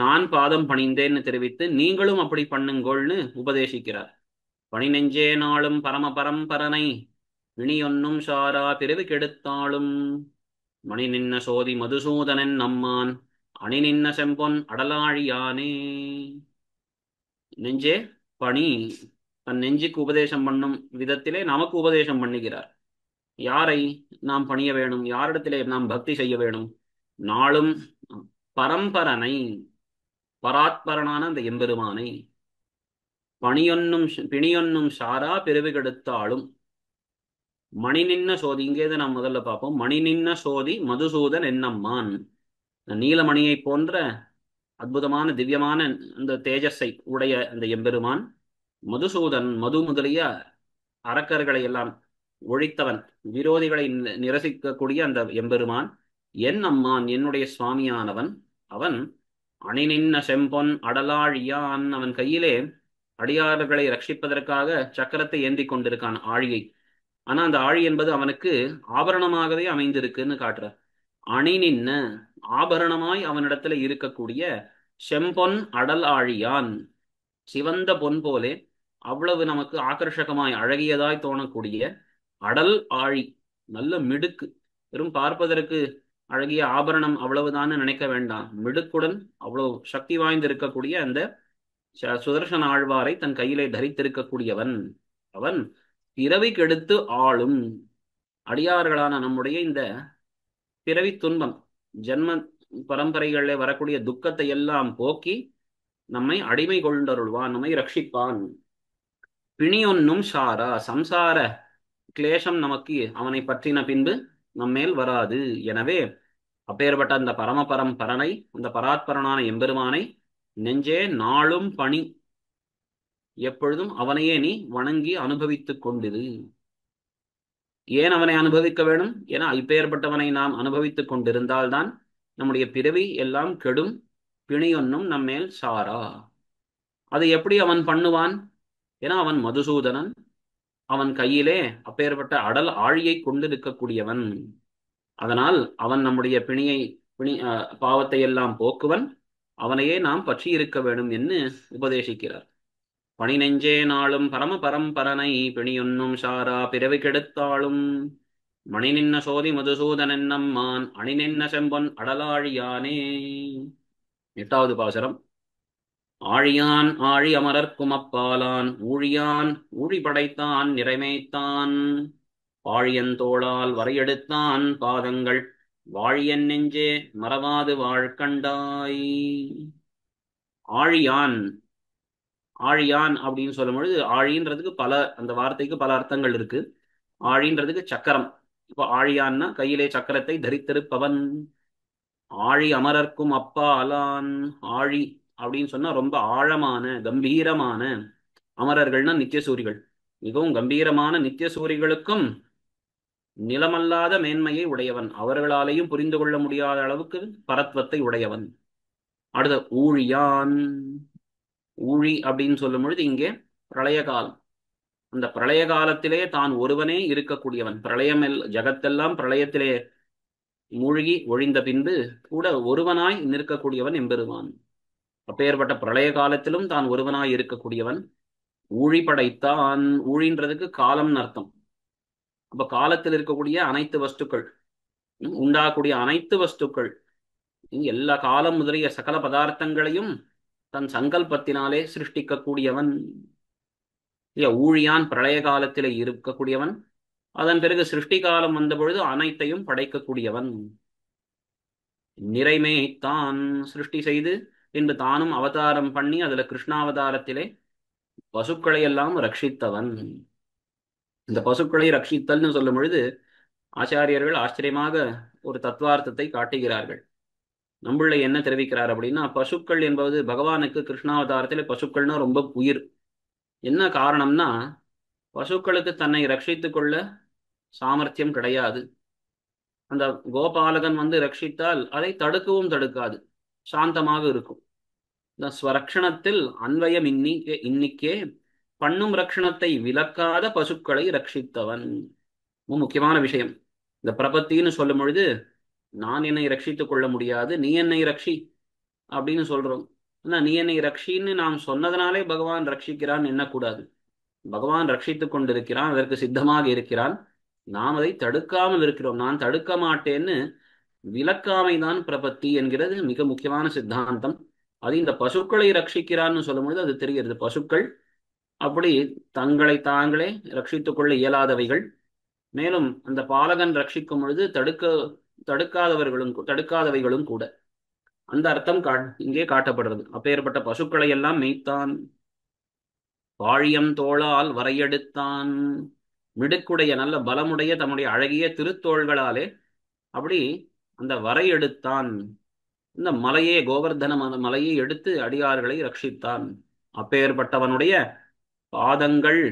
நான் பாதம் பணிந்தேன்னு தெரிவித்து நீங்களும் அப்படி பண்ணுங்கோள்னு உபதேசிக்கிறார். பணி நெஞ்சே நாளும் பரம பரம்பரனை விணியொன்னும் சாரா பிறவி கெடுத்தாளும் மணி நின்ன சோதி மதுசூதனன் நம்மான் அணி நின்ன செம்பொன் அடலாழியானே. நெஞ்சே பணி, தன் நெஞ்சுக்கு உபதேசம் பண்ணும் விதத்திலே நமக்கு உபதேசம் பண்ணுகிறார். யாரை நாம் பணிய வேணும், யாரிடத்திலே நாம் பக்தி செய்ய வேணும்? நாளும் பரம்பரனை, பராத்பரனான அந்த எம்பெருமானை, பிணியொன்னும் சாரா பிறவி கெடுத்தாலும் மணி நின்ன சோதி, இங்கேதான் நாம் முதல்ல பார்ப்போம். மணி நின்ன சோதி மதுசூதன் என்னம்மான், நீலமணியை போன்ற அற்புதமான திவ்யமான அந்த தேஜஸை உடைய அந்த எம்பெருமான் மதுசூதன், மது முதலிய அரக்கர்களை எல்லாம் ஒழித்தவன், விரோதிகளை நிரசிக்கக்கூடிய அந்த எம்பெருமான் என் அம்மான், என்னுடைய சுவாமியானவன். அவன் அணி நின்ன செம்பொன் அடலாழியான், அவன் கையிலே அடியார்களை ரட்சிப்பதற்காக சக்கரத்தை ஏந்தி கொண்டிருக்கான், ஆழியை. ஆனா அந்த ஆழி என்பது அவனுக்கு ஆபரணமாகவே அமைந்திருக்குன்னு காட்டுறார். அணி நின்ன, ஆபரணமாய் அவனிடத்துல இருக்கக்கூடிய செம்பொன் அடல் ஆழியான், சிவந்த பொன் போலே அவ்வளவு நமக்கு ஆகர்ஷகமாய் அழகியதாய் தோணக்கூடிய அடல் ஆழி, நல்ல மிடுக்கு. வெறும் பார்ப்பதற்கு அழகிய ஆபரணம் அவ்வளவுதான் நினைக்க வேண்டாம், மிடுக்குடன் அவ்வளவு சக்தி வாய்ந்து இருக்கக்கூடிய அந்த சுதர்சன ஆழ்வாரை தன் கையிலே தரித்திருக்கக்கூடியவன் அவன். பிறவி கெடுத்து ஆளும், அடியார்களான நம்முடைய இந்த பிறவி துன்பம், ஜென்ம பரம்பரைகளில் வரக்கூடிய துக்கத்தை எல்லாம் போக்கி நம்மை அடிமை கொண்டருள்வான், நம்மை ரட்சிப்பான். பிணியொன்னும் சாரா, சம்சார கிளேசம் நமக்கு அவனை பற்றின பின்பு நம்மேல் வராது. எனவே அப்பேற்பட்ட அந்த பரமபரம் பரனை, அந்த பராத்பரனான எம்பெருமானை நெஞ்சே நாளும் பணி, எப்பொழுதும் அவனையே நீ வணங்கி அனுபவித்துக் கொண்டிரு. ஏன் அவனை அனுபவிக்க வேணும்? ஏன்னா இப்பேற்பட்டவனை நாம் அனுபவித்துக் கொண்டிருந்தால்தான் நம்முடைய பிறவி எல்லாம் கெடும், பிணியொன்னும் நம்மேல் சாரா. அது எப்படி அவன் பண்ணுவான்? ஏன்னா அவன் மதுசூதனன், அவன் கையிலே அப்பேற்பட்ட அடல் ஆழியை கொண்டிருக்கக்கூடியவன். அதனால் அவன் நம்முடைய பாவத்தை எல்லாம் போக்குவன், அவனையே நாம் பற்றி இருக்க வேண்டும் என்று உபதேசிக்கிறார். பணி நெஞ்சே நாளும் பரம பரம்பரனை பிணியொன்னும் சாரா பிறவி கெடுத்தாளும் மணி நின்ன சோதி மதுசூதனன் நம்மான் அணி நின்ன செம்பொன் அடலாழியானே. 8வது பாசுரம். ஆழியான் ஆழி அமரர்க்கும் அப்பாலான் ஊழியான் ஊழி படைத்தான் நிறைமைத்தான் பாழியன் தோளால் வரையெடுத்தான் பாதங்கள் வாழியன் நெஞ்சே மறவாது வாழ்கண்டாய். ஆழியான், ஆழியான் அப்படின்னு சொல்லும் பொழுது ஆழின்றதுக்கு அந்த வார்த்தைக்கு பல அர்த்தங்கள் இருக்கு. ஆழின்றதுக்கு சக்கரம். இப்போ ஆழியான்னா கையிலே சக்கரத்தை தரித்திருப்பவன். ஆழி அமரர்க்கும் அப்பா அலான், ஆழி அப்படின்னு சொன்னா ரொம்ப ஆழமான கம்பீரமான, அமரர்கள்னா நித்தியசூரிகள், மிகவும் கம்பீரமான நித்தியசூரிகளுக்கும் நிலமல்லாத மேன்மையை உடையவன், அவர்களாலேயும் புரிந்து கொள்ள முடியாத அளவுக்கு பரத்வத்தை உடையவன். அடுத்த ஊழியான், ஊழி அப்படின்னு சொல்லும் பொழுது இங்கே பிரளய காலம், அந்த பிரளய காலத்திலே தான் ஒருவனே இருக்கக்கூடியவன். பிரளயம் ஜகத்தெல்லாம் பிரளயத்திலே மூழ்கி ஒழிந்த பின்பு கூட ஒருவனாய் நிற்கக்கூடியவன் எம்பெருமான். அப்பேற்பட்ட பிரளய காலத்திலும் தான் ஒருவனாய் இருக்கக்கூடியவன். ஊழி படைத்தான், ஊழின்றதுக்கு காலம்னு அர்த்தம். அப்ப காலத்தில் இருக்கக்கூடிய அனைத்து வஸ்துக்கள், உண்டாகக்கூடிய அனைத்து வஸ்துக்கள், எல்லா காலம் முதலிய சகல பதார்த்தங்களையும் தன் சங்கல்பத்தினாலே சிருஷ்டிக்கக்கூடியவன். ஊழியான் பிரளய காலத்திலே இருக்கக்கூடியவன். அதன் பிறகு சிருஷ்டி காலம் வந்த பொழுது அனைத்தையும் படைக்கக்கூடியவன். நிறைமைத்தான், சிருஷ்டி செய்து பின்பு தானும் அவதாரம் பண்ணி அதுல கிருஷ்ணாவதாரத்திலே பசுக்களை எல்லாம் ரட்சித்தவன். இந்த பசுக்களை ரட்சித்தல்னு சொல்லும் பொழுது ஆச்சாரியர்கள் ஆச்சரியமாக ஒரு தத்துவார்த்தத்தை காட்டுகிறார்கள். நம்மள என்ன தெரிவிக்கிறார் அப்படின்னா, பசுக்கள் என்பது பகவானுக்கு கிருஷ்ணாவதாரத்திலே பசுக்கள்னா ரொம்ப உயிர். என்ன காரணம்னா, பசுக்களுக்கு தன்னை ரட்சித்துக் கொள்ள சாமர்த்தியம் கிடையாது. அந்த கோபாலகன் வந்து ரட்சித்தால் அதை தடுக்கவும் தடுக்காது, சாந்தமாக இருக்கும். இந்த ஸ்வரக்ஷணத்தில் அன்வயம் இன்னிக்கே பண்ணும் ரக்ஷணத்தை விலக்காத பசுக்களை ரட்சித்தவன். முக்கியமான விஷயம். இந்த பிரபத்தின்னு சொல்லும் பொழுது நான் என்னை ரட்சித்துக் கொள்ள முடியாது, நீ என்னை ரட்சி அப்படின்னு சொல்றோம். ஆனா நீ என்னை ரட்சின்னு நாம் சொன்னதுனாலே பகவான் ரட்சிக்கிறான் எண்ணக்கூடாது. பகவான் ரட்சித்துக் கொண்டிருக்கிறான், அதற்கு சித்தமாக இருக்கிறான். நாம் அதை தடுக்காமல் இருக்கிறோம். நான் தடுக்க மாட்டேன்னு விலக்காமை தான் பிரபத்தி என்கிறது மிக முக்கியமான சித்தாந்தம். அது இந்த பசுக்களை ரட்சிக்கிறான்னு சொல்லும் பொழுது அது தெரிகிறது. பசுக்கள் அப்படி தங்களை தாங்களே ரட்சித்துக் கொள்ள இயலாதவைகள். மேலும் அந்த பாலகன் ரட்சிக்கும் பொழுது தடுக்காதவைகளும் கூட. அந்த அர்த்தம் இங்கே காட்டப்படுறது. அப்பேற்பட்ட பசுக்களை எல்லாம் மேய்த்தான். வாழியம் தோளால் வரையெடுத்தான். மிடுக்குடைய நல்ல பலமுடைய தம்முடைய அழகிய திருத்தோள்களாலே அப்படி அந்த வரை எடுத்தான். இந்த மலையே கோவர்தன மலையை எடுத்து அடியார்களை ரட்சித்தான். அப்பேற்பட்டவனுடைய பாதங்கள்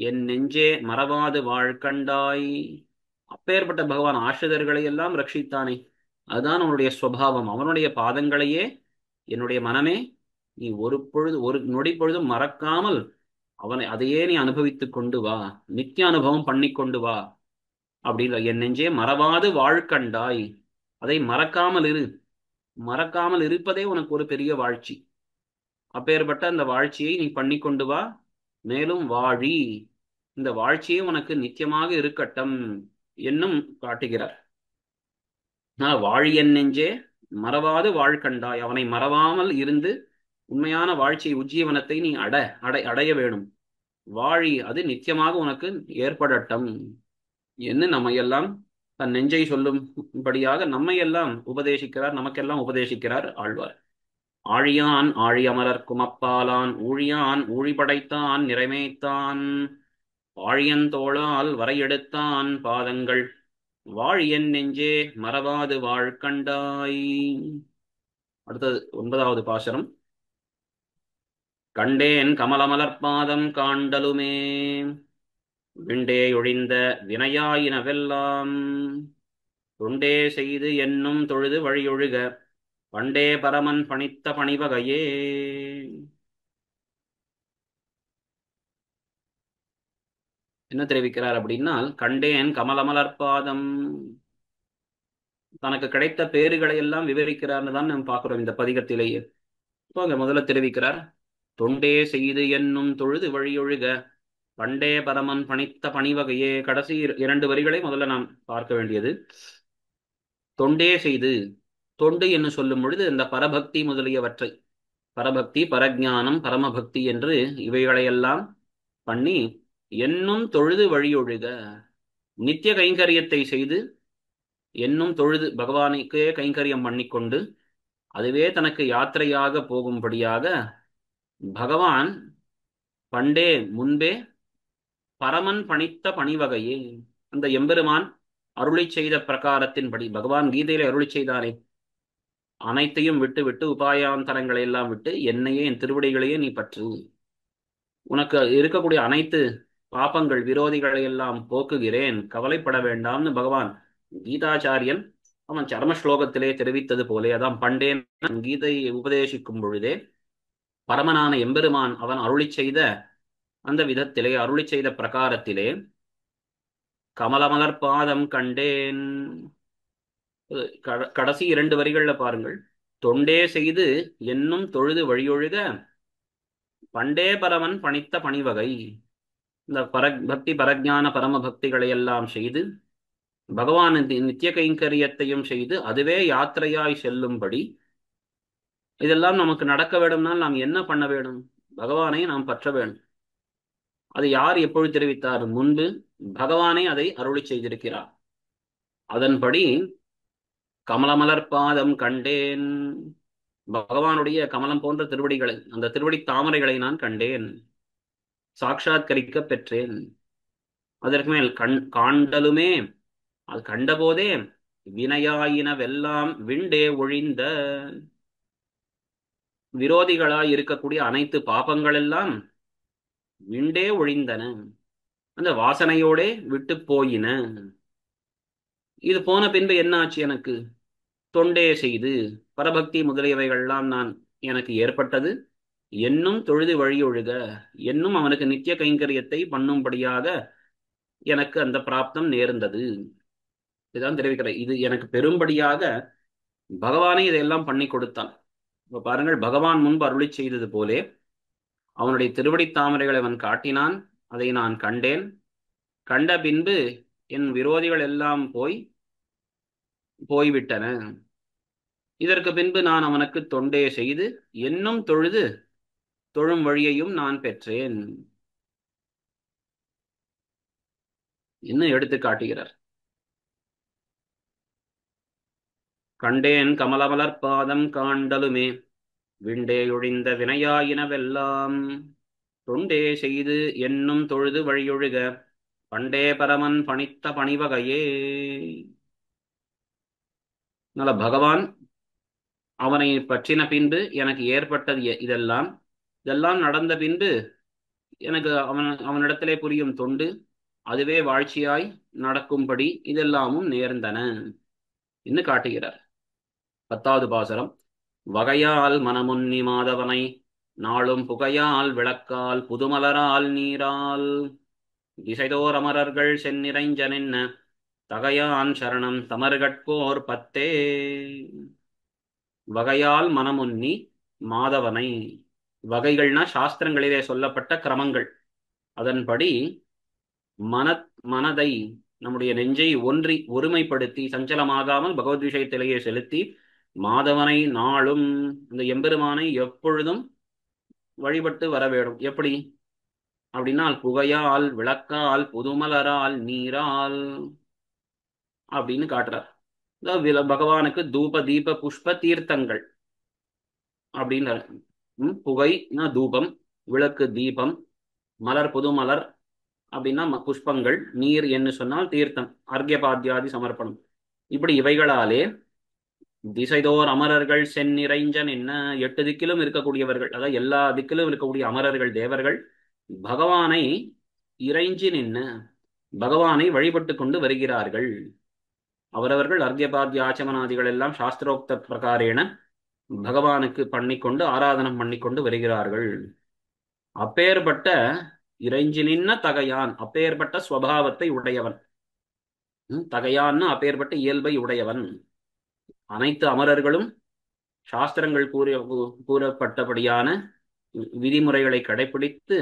என் நெஞ்சே மறவாது வாழ்கண்டாய். அப்பேற்பட்ட பகவான் ஆசிரியர்களை எல்லாம் ரட்சித்தானே, அதுதான் அவனுடைய ஸ்வபாவம். அவனுடைய பாதங்களையே என்னுடைய மனமே நீ ஒரு பொழுது ஒரு நொடி பொழுதும் மறக்காமல் அதையே நீ அனுபவித்துக் கொண்டு வா, நித்திய அனுபவம் பண்ணி கொண்டு வா. அப்படி என் நெஞ்சே மறவாது வாழ்கண்டாய். அதை மறக்காமல் இரு. மறக்காமல் இருப்பதே உனக்கு ஒரு பெரிய வாழ்ச்சி. அப்பேற்பட்ட அந்த வாழ்ச்சியை நீ பண்ணி கொண்டு வா. மேலும் வாழி, இந்த வாழ்ச்சியே உனக்கு நித்தியமாக இருக்கட்டும் என்னும் காட்டுகிறார். வாழி என் நெஞ்சே மறவாது வாழ்கண்டாய். அவனை மறவாமல் இருந்து உண்மையான வாழ்ச்சியை உஜ்ஜீவனத்தை நீ அடைய வேணும். வாழி அது நித்தியமாக உனக்கு ஏற்படட்டும் என்று நம்மையெல்லாம் தன் நெஞ்சை சொல்லும்படியாக நம்மையெல்லாம் உபதேசிக்கிறார், நமக்கெல்லாம் உபதேசிக்கிறார் ஆழ்வார். ஆழியான் ஆழியமரர்க்கும் அப்பாலான் ஊழியான் ஊழி படைத்தான் நிறைமேய்த்தான் வாழியந்தோளால் வரையெடுத்தான் பாதங்கள் வாழியன் நெஞ்சே மறவாது வாழ்கண்டாய். அடுத்தது 9வது பாசனம். கண்டேன் கமலமலர்பாதம் காண்டலுமே விண்டே ஒழிந்த வினையாயினவெல்லாம் தொண்டே செய்து என்னும் தொழுது வழியொழுக பண்டே பரமன் பணித்த பணிவகையே. என்ன தெரிவிக்கிறார் அப்படின்னால், கண்டேன் கமலமலர்பாதம், தனக்கு கிடைத்த பேறுகளை எல்லாம் விவரிக்கிறார்னு தான் நம்ம பார்க்கிறோம் இந்த பதிகத்திலேயே. இப்போ அங்க முதல்ல தெரிவிக்கிறார், தொண்டே செய்து என்னும் தொழுது வழியொழுக பண்டே பரமன் பணித்த பணிவகையே. கடைசி 2 வரிகளை முதல்ல நாம் பார்க்க வேண்டியது. தொண்டே செய்து, தொண்டு என்று சொல்லும் பொழுது இந்த பரபக்தி முதலியவற்றை, பரபக்தி பரஜானம் பரமபக்தி என்று இவைகளையெல்லாம் பண்ணி என்னும் தொழுது வழியொழுக, நித்திய கைங்கரியத்தை செய்து என்னும் தொழுது பகவானுக்கே கைங்கரியம் பண்ணிக்கொண்டு அதுவே தனக்கு யாத்திரையாக போகும்படியாக பகவான் பண்டே முன்பே பரமன் பணித்த பணிவகையே, அந்த எம்பெருமான் அருளி செய்த பிரகாரத்தின்படி, பகவான் கீதையில அருளி செய்தானே, அனைத்தையும் விட்டு விட்டு உபாயாந்தரங்களை எல்லாம் விட்டு என்னையே என் திருவடிகளையே நீ பற்று, உனக்கு இருக்கக்கூடிய அனைத்து பாபங்கள் விரோதிகளை எல்லாம் போக்குகிறேன், கவலைப்பட வேண்டாம்னு பகவான் கீதாச்சாரியன் அவன் சர்ம ஸ்லோகத்திலே தெரிவித்தது போலே, அதான் பண்டேன் கீதையை உபதேசிக்கும் பொழுதே பரமனான எம்பெருமான் அவன் அருளி செய்த அந்த விதத்திலே, அருளி செய்த பிரகாரத்திலே கமலமலர் பாதம் கண்டேன். கடைசி 2 வரிகள்ல பாருங்கள், தொண்டே செய்து என்னும் தொழுது வழியொழுக பண்டே பரமன் பணித்த பணிவகை. இந்த பக்தி பரஜான பரம பக்திகளை எல்லாம் செய்து பகவான் நித்திய கைங்கரியத்தையும் செய்து அதுவே யாத்திரையாய் செல்லும்படி, இதெல்லாம் நமக்கு நடக்க வேண்டும்னால் நாம் என்ன பண்ண வேண்டும்? பகவானை நாம் பற்ற வேண்டும். அது யார் எப்பொழுது தெரிவித்தார்? முன்பு பகவானே அதை அருளி செய்திருக்கிறார். அதன்படி கமலமலர் பாதம் கண்டேன், பகவானுடைய கமலம் போன்ற திருவடிகளை, அந்த திருவடி தாமரைகளை நான் கண்டேன், சாட்சாத்கரிக்க பெற்றேன். அதற்கு மேல் காண்டலுமே, அது கண்டபோதே வினையாயினவெல்லாம் விண்டே ஒழிந்த, விரோதிகளாய் இருக்கக்கூடிய அனைத்து பாபங்கள் எல்லாம் விண்டே ஒழிந்தன, அந்த வாசனையோடே விட்டு போயின. இது போன பின்பு என்ன ஆச்சு? எனக்கு தொண்டே செய்து பரபக்தி முதலியவைகள்லாம் நான் எனக்கு ஏற்பட்டது, என்னும் தொழுது வழியொழுக, என்னும் அவனுக்கு நித்திய கைங்கரியத்தை பண்ணும்படியாக எனக்கு அந்த பிராப்தம் நேர்ந்தது. இதுதான் தெரிவிக்கிறேன். இது எனக்கு பெரும்படியாக பகவானே இதையெல்லாம் பண்ணி கொடுத்தான். இப்ப பாருங்கள், பகவான் முன்பு அருளி செய்தது போலே அவனுடைய திருவடி தாமரைகளை அவன் காட்டினான். அதை நான் கண்டேன். கண்ட பின்பு என் விரோதிகள் எல்லாம் போய்விட்டன. இதற்கு பின்பு நான் அவனுக்கு தொண்டே செய்து என்னும் தொழுது தொழும் வழியையும் நான் பெற்றேன். இன்னும் எடுத்து காட்டுகிறார். கண்டேன் கமலமலர் பாதம் காண்டலுமே விண்டேயொழிந்த வினையாயினவெல்லாம் தொண்டே செய்து என்னும் தொழுது வழியொழுக பண்டே பரமன் பணித்த பணிவகையே. அதனால பகவான் அவனை பற்றின பின்பு எனக்கு ஏற்பட்டது இதெல்லாம் நடந்த பின்பு எனக்கு அவனிடத்திலே புரியும் தொண்டு அதுவே வாழ்ச்சியாய் நடக்கும்படி இதெல்லாமும் நேர்ந்தன என்று காட்டுகிறார். 10வது பாசுரம். வகையால் மனமுன்னி மாதவனை நாளும் புகையால் விளக்கால் புதுமலரால் நீரால் திசைதோர் அமரர்கள் செந்நிறைஞ்சனென்ன தகையான் சரணம் தமர்கட்கோர் பத்தே. வகையால் மனமுன்னி மாதவனை, வகைகள்னா சாஸ்திரங்களிலே சொல்லப்பட்ட கிரமங்கள், அதன்படி மனதை நம்முடைய நெஞ்சை ஒருமைப்படுத்தி சஞ்சலமாகாமல் பகவத் விஷயத்திலேயே செலுத்தி மாதவனை நாளும் இந்த எம்பெருமானை எப்பொழுதும் வழிபட்டு வர வேண்டும். எப்படி அப்படின்னா புகையால் விளக்கால் புதுமலரால் நீரால் அப்படின்னு காட்டுறார். பகவானுக்கு தூப தீப புஷ்ப தீர்த்தங்கள் அப்படின்னு. புகைனா தூபம், விளக்கு தீபம், மலர் புதுமலர் அப்படின்னா புஷ்பங்கள், நீர் என்று சொன்னால் தீர்த்தம், அர்க்யபாத்தியாதி சமர்ப்பணம். இப்படி இவைகளாலே திசைதோர் அமரர்கள் செந்நிறைஞ்சன் என்ன 8 திக்கிலும் இருக்கக்கூடியவர்கள், அதாவது எல்லா திக்கிலும் இருக்கக்கூடிய அமரர்கள் தேவர்கள் பகவானை இறைஞ்சி நின்ன பகவானை வழிபட்டு கொண்டு வருகிறார்கள். அவரவர்கள் அர்க்யபாத்திய ஆச்சமனாதிகள் எல்லாம் சாஸ்திரோக்த பிரகாரேன பகவானுக்கு பண்ணிக்கொண்டு ஆராதனம் பண்ணிக்கொண்டு வருகிறார்கள். அப்பேற்பட்ட இறைஞ்சி நின்ன தகையான், அப்பேற்பட்ட ஸ்வபாவத்தை உடையவன். தகையான்னு அப்பேற்பட்ட இயல்பை உடையவன். அனைத்து அமரர்களும் சாஸ்திரங்கள் கூறப்பட்டபடியான விதிமுறைகளை கடைபிடித்து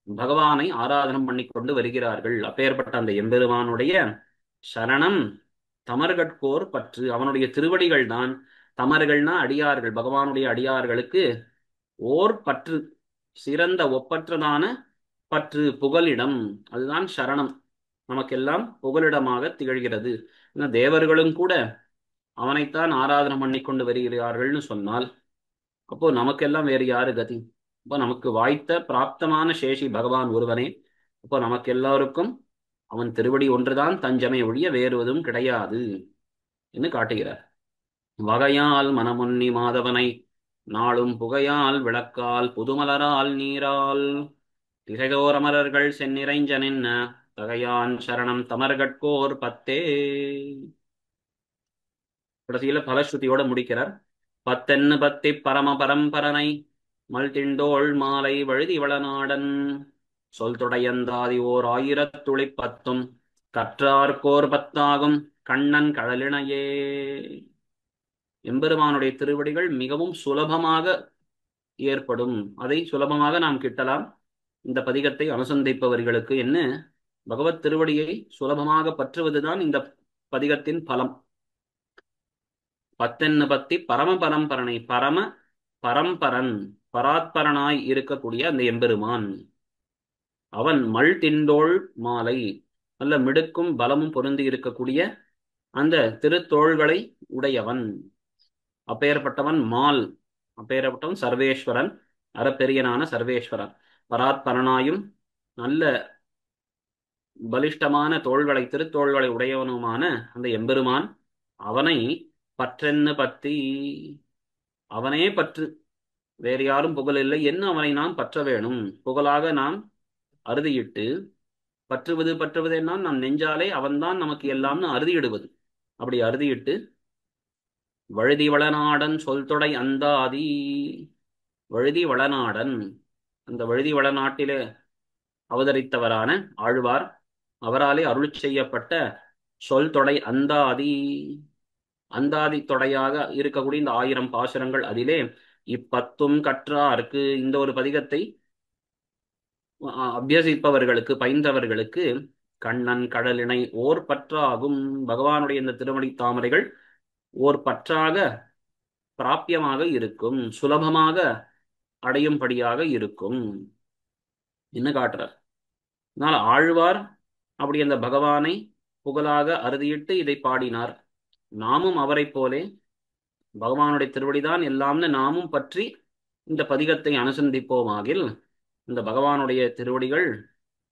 பகவானை ஆராதனம் பண்ணிக்கொண்டு வருகிறார்கள். அப்பேற்பட்ட அந்த எம்பெருமானுடைய சரணம் தமர்கட்கோர் பற்று, அவனுடைய திருவடிகள் தான். தமர்கள்னா அடியார்கள், பகவானுடைய அடியார்களுக்கு ஓர் பற்று, சிறந்த ஒப்பற்றதான பற்று, புகலிடம், அதுதான் சரணம். நமக்கெல்லாம் புகலிடமாக திகழ்கிறது. தேவர்களும் கூட அவனைத்தான் ஆராதனை பண்ணிக்கொண்டு வருகிறார்கள்னு சொன்னால் அப்போ நமக்கெல்லாம் வேறு யாரு கதி? அப்போ நமக்கு வாய்த்த பிராப்தமான சேஷி பகவான் ஒருவனே. அப்போ நமக்கு எல்லாருக்கும் அவன் திருவடி ஒன்றுதான் தஞ்சமே ஒழிய வேறுவதும் கிடையாது என்று காட்டுகிறார். வகையால் மனமுன்னி மாதவனை நாளும் புகையால் விளக்கால் புதுமலரால் நீரால் திசைதோர் அமரர்கள் செந்நிறைஞ்சனென்ன தகையான் சரணம் தமர்கட்கோர் பத்தே. கடைசியில பலஸ்ருதியோட முடிக்கிறார். பத்தென்னு பத்தி பரம பரம்பரனை மல்திண்டோள் மாலை வழுதி வளநாடன் சொல் தொடையந்தாதி ஓர் 1000 கற்றார்கோர் பத்தாகும் கண்ணன் கடலினையே. எம்பெருமானுடைய திருவடிகள் மிகவும் சுலபமாக ஏற்படும், அதை சுலபமாக நாம் கிட்டலாம். இந்த பதிகத்தை அனுசந்திப்பவர்களுக்கு என்ன பகவத் திருவடியை சுலபமாக பற்றுவதுதான் இந்த பதிகத்தின் பலம். பத்தென்னு பத்தி பரம பரம்பரனை, பரம பரம்பரன், பராத்பரனாய் இருக்கக்கூடிய அந்த எம்பெருமான் அவன் திண்டோள் மாலை, நல்ல மிடுக்கும் பலமும் பொருந்தி இருக்கக்கூடிய அந்த திருத்தோள்களை உடையவன். அப்பேற்பட்டவன் அப்பேற்பட்டவன் சர்வேஸ்வரன், அறப்பெரியனான சர்வேஸ்வரன். பராத்பரனாயும் நல்ல பலிஷ்டமான தோள்களை, திருத்தோள்களை உடையவனுமான அந்த எம்பெருமான் அவனை பற்றென்னு பத்தி, அவனே பற்று, வேறு யாரும் புகழ் இல்லை என்ன அவனை நாம் பற்ற வேணும். புகழாக நாம் அறுதியிட்டு பற்றுவது என்ன, நம் நெஞ்சாலே அவன்தான் நமக்கு எல்லாம்னு அறுதியிடுவது. அப்படி அறுதியிட்டு வழுதி வளநாடன் சொல் தொடை அந்தாதி, வழுதி வளநாடன், அந்த வழுதி வளநாட்டிலே அவதரித்தவரான ஆழ்வார், அவராலே அருள் செய்யப்பட்ட சொல் தொடை அந்தாதி, அந்தாதி தொடையாக இருக்கக்கூடிய இந்த 1000 பாசுரங்கள், அதிலே இப்பத்தும் கற்றார்க்கு, இந்த ஒரு பதிகத்தை அபியசிப்பவர்களுக்கு, பயின்றவர்களுக்கு கண்ணன் கடலினை ஓர் பற்றாகும், பகவானுடைய இந்த திருமணி தாமரைகள் ஓர் பற்றாக பிராபியமாக இருக்கும், சுலபமாக அடையும்படியாக இருக்கும் என்ன காட்டுறார். அதனால் ஆழ்வார் அப்படி அந்த பகவானை புகழாக அறுதியிட்டு இதை பாடினார். நாமும் அவரை போலே பகவானுடைய திருவடிதான் எல்லாம்னு நாமும் பற்றி இந்த பதிகத்தை அனுசந்திப்போமாகில் இந்த பகவானுடைய திருவடிகள்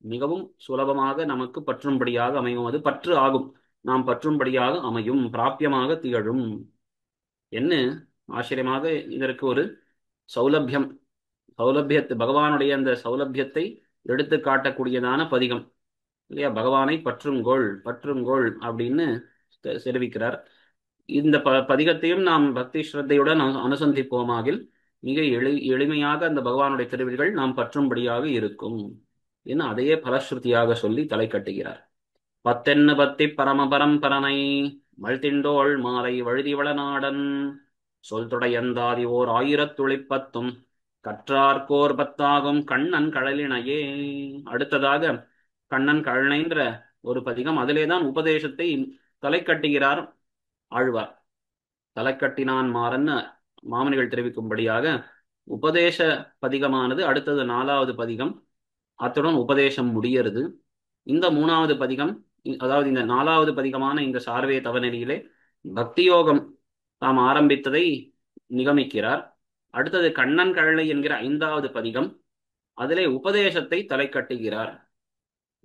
மிகவும் சுலபமாக நமக்கு பற்றும்படியாக அமையும். அது பற்று ஆகும், நாம் பற்றும்படியாக அமையும், பிராபியமாக திகழும். என்ன ஆச்சரியமாக இதற்கு ஒரு சௌலபியம், சௌலபியத்தை, பகவானுடைய அந்த சௌலபியத்தை எடுத்து காட்டக்கூடியதான பதிகம் இல்லையா. பகவானை பற்றுங்கோள் பற்றுங்கோள் அப்படின்னு தெரிவிக்கிறார். இந்த பதிகத்தையும் நாம் பக்தி ஸ்ரத்தையுடன் அனுசந்திப்போமாகில் மிக எளிமையாக அந்த பகவானுடைய திருவிழிகள் நாம் பற்றும்படியாக இருக்கும் என்று அதையே பலஸ்ருதியாக சொல்லி தலை கட்டுகிறார். பத்தென்னு பத்தி பரமபரம்பரனை மழ்திண்டோள் மாலை வழுதிவள நாடன் சொல் தொடையந்தாதி ஓர் 1000 கற்றார்கோர் பத்தாகும் கண்ணன் கடலினையே. அடுத்ததாக கண்ணன் கழனைன்ற ஒரு பதிகம், அதிலேதான் உபதேசத்தை தலை கட்டுகிறார் ஆழ்வார். தலை கட்டினான் மாறன்னு மாமனிகள் தெரிவிக்கும்படியாக உபதேச பதிகமானது அடுத்தது 4வது பதிகம், அத்துடன் உபதேசம் முடியறது. இந்த 3வது பதிகம், அதாவது இந்த 4வது பதிகமான இந்த சார்வே தவநெறியிலே பக்தியோகம் தாம் ஆரம்பித்ததை நிகமிக்கிறார். அடுத்தது கண்ணன் கழலை என்கிற 5வது பதிகம், அதிலே உபதேசத்தை தலை கட்டுகிறார்.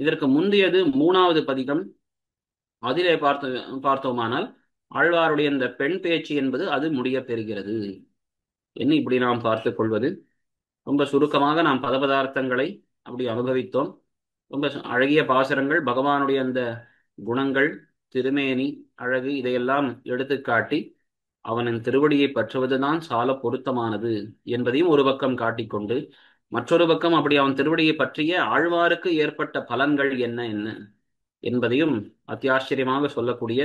இதற்கு முந்தையது 3வது பதிகம், அதிலே பார்த்தோமானால் ஆழ்வாருடைய இந்த பெண் பேச்சு என்பது அது முடிய பெறுகிறது. என்ன இப்படி நாம் பார்த்து கொள்வது. ரொம்ப சுருக்கமாக நாம் பதபதார்த்தங்களை அப்படி அனுபவித்தோம். ரொம்ப அழகிய பாசுரங்கள், பகவானுடைய அந்த குணங்கள், திருமேனி அழகு, இதையெல்லாம் எடுத்துக்காட்டி அவனின் திருவடியை பற்றுவதுதான் சால பொருத்தமானது என்பதையும் ஒரு பக்கம் காட்டிக்கொண்டு, மற்றொரு பக்கம் அப்படி அவன் திருவடியை பற்றிய ஆழ்வாருக்கு ஏற்பட்ட பலன்கள் என்ன என்ன என்பதையும் அத்தியாச்சரியமாக சொல்லக்கூடிய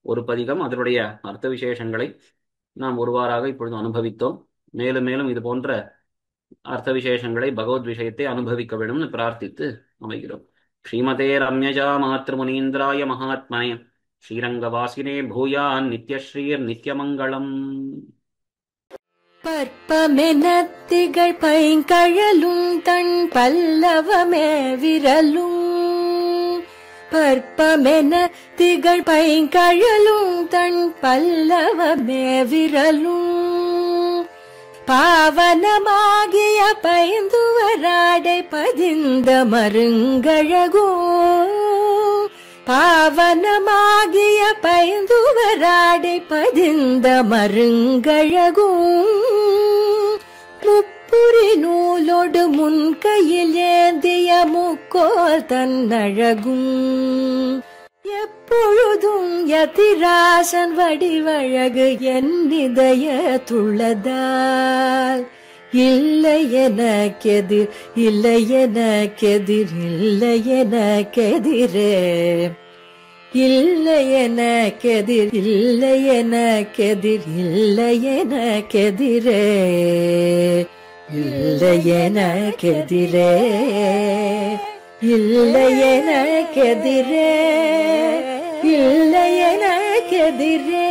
ஒரு பதிகம். அதனுடைய அர்த்த விசேஷங்களை நாம் ஒருவாறாக இப்பொழுது அனுபவித்தோம். மேலும் மேலும் இது போன்ற அர்த்த விசேஷங்களை, பகவத் விஷயத்தை அனுபவிக்க வேண்டும்னு பிரார்த்தித்து அமைகிறோம். ஸ்ரீமதே ரம்யஜா மாத்ருமுனீந்திராய மகாத்மனே ஸ்ரீரங்கவாசினே பூயான் நித்யஸ்ரீர் நித்யமங்கலம். பற்பமெனத்திகள் பைங்கழலும் தன் பல்லவமே விரலும், பற்பமென திகழ் பைங்கழலும் தன் பல்லவமே விரலும், பாவனமாகிய பைந்துவராடை பதிந்த மருங்கழகோ, பாவனமாகிய பைந்துவராடை பதிந்த மருங்கழகோ, முப்புரி நூலோடு முன்கையில் ஏந்திய முக்கோல் தன்னழகும், எப்பொழுதும் யதிராசன் வடிவழகு என் இதயத்துள்ளதால், இல்லை எனக்கெதிர் இல்லை எனக்கெதிர் இல்லை எனக்கெதிரே, இல்லை எனக்கெதிர் இல்லை எனக்கெதிர் இல்லை எனக்கெதிரே, இல்லை எனக்கெதிரே, இல்லை எனக்கெதிரே, இல்லை எனக்கெதிரே.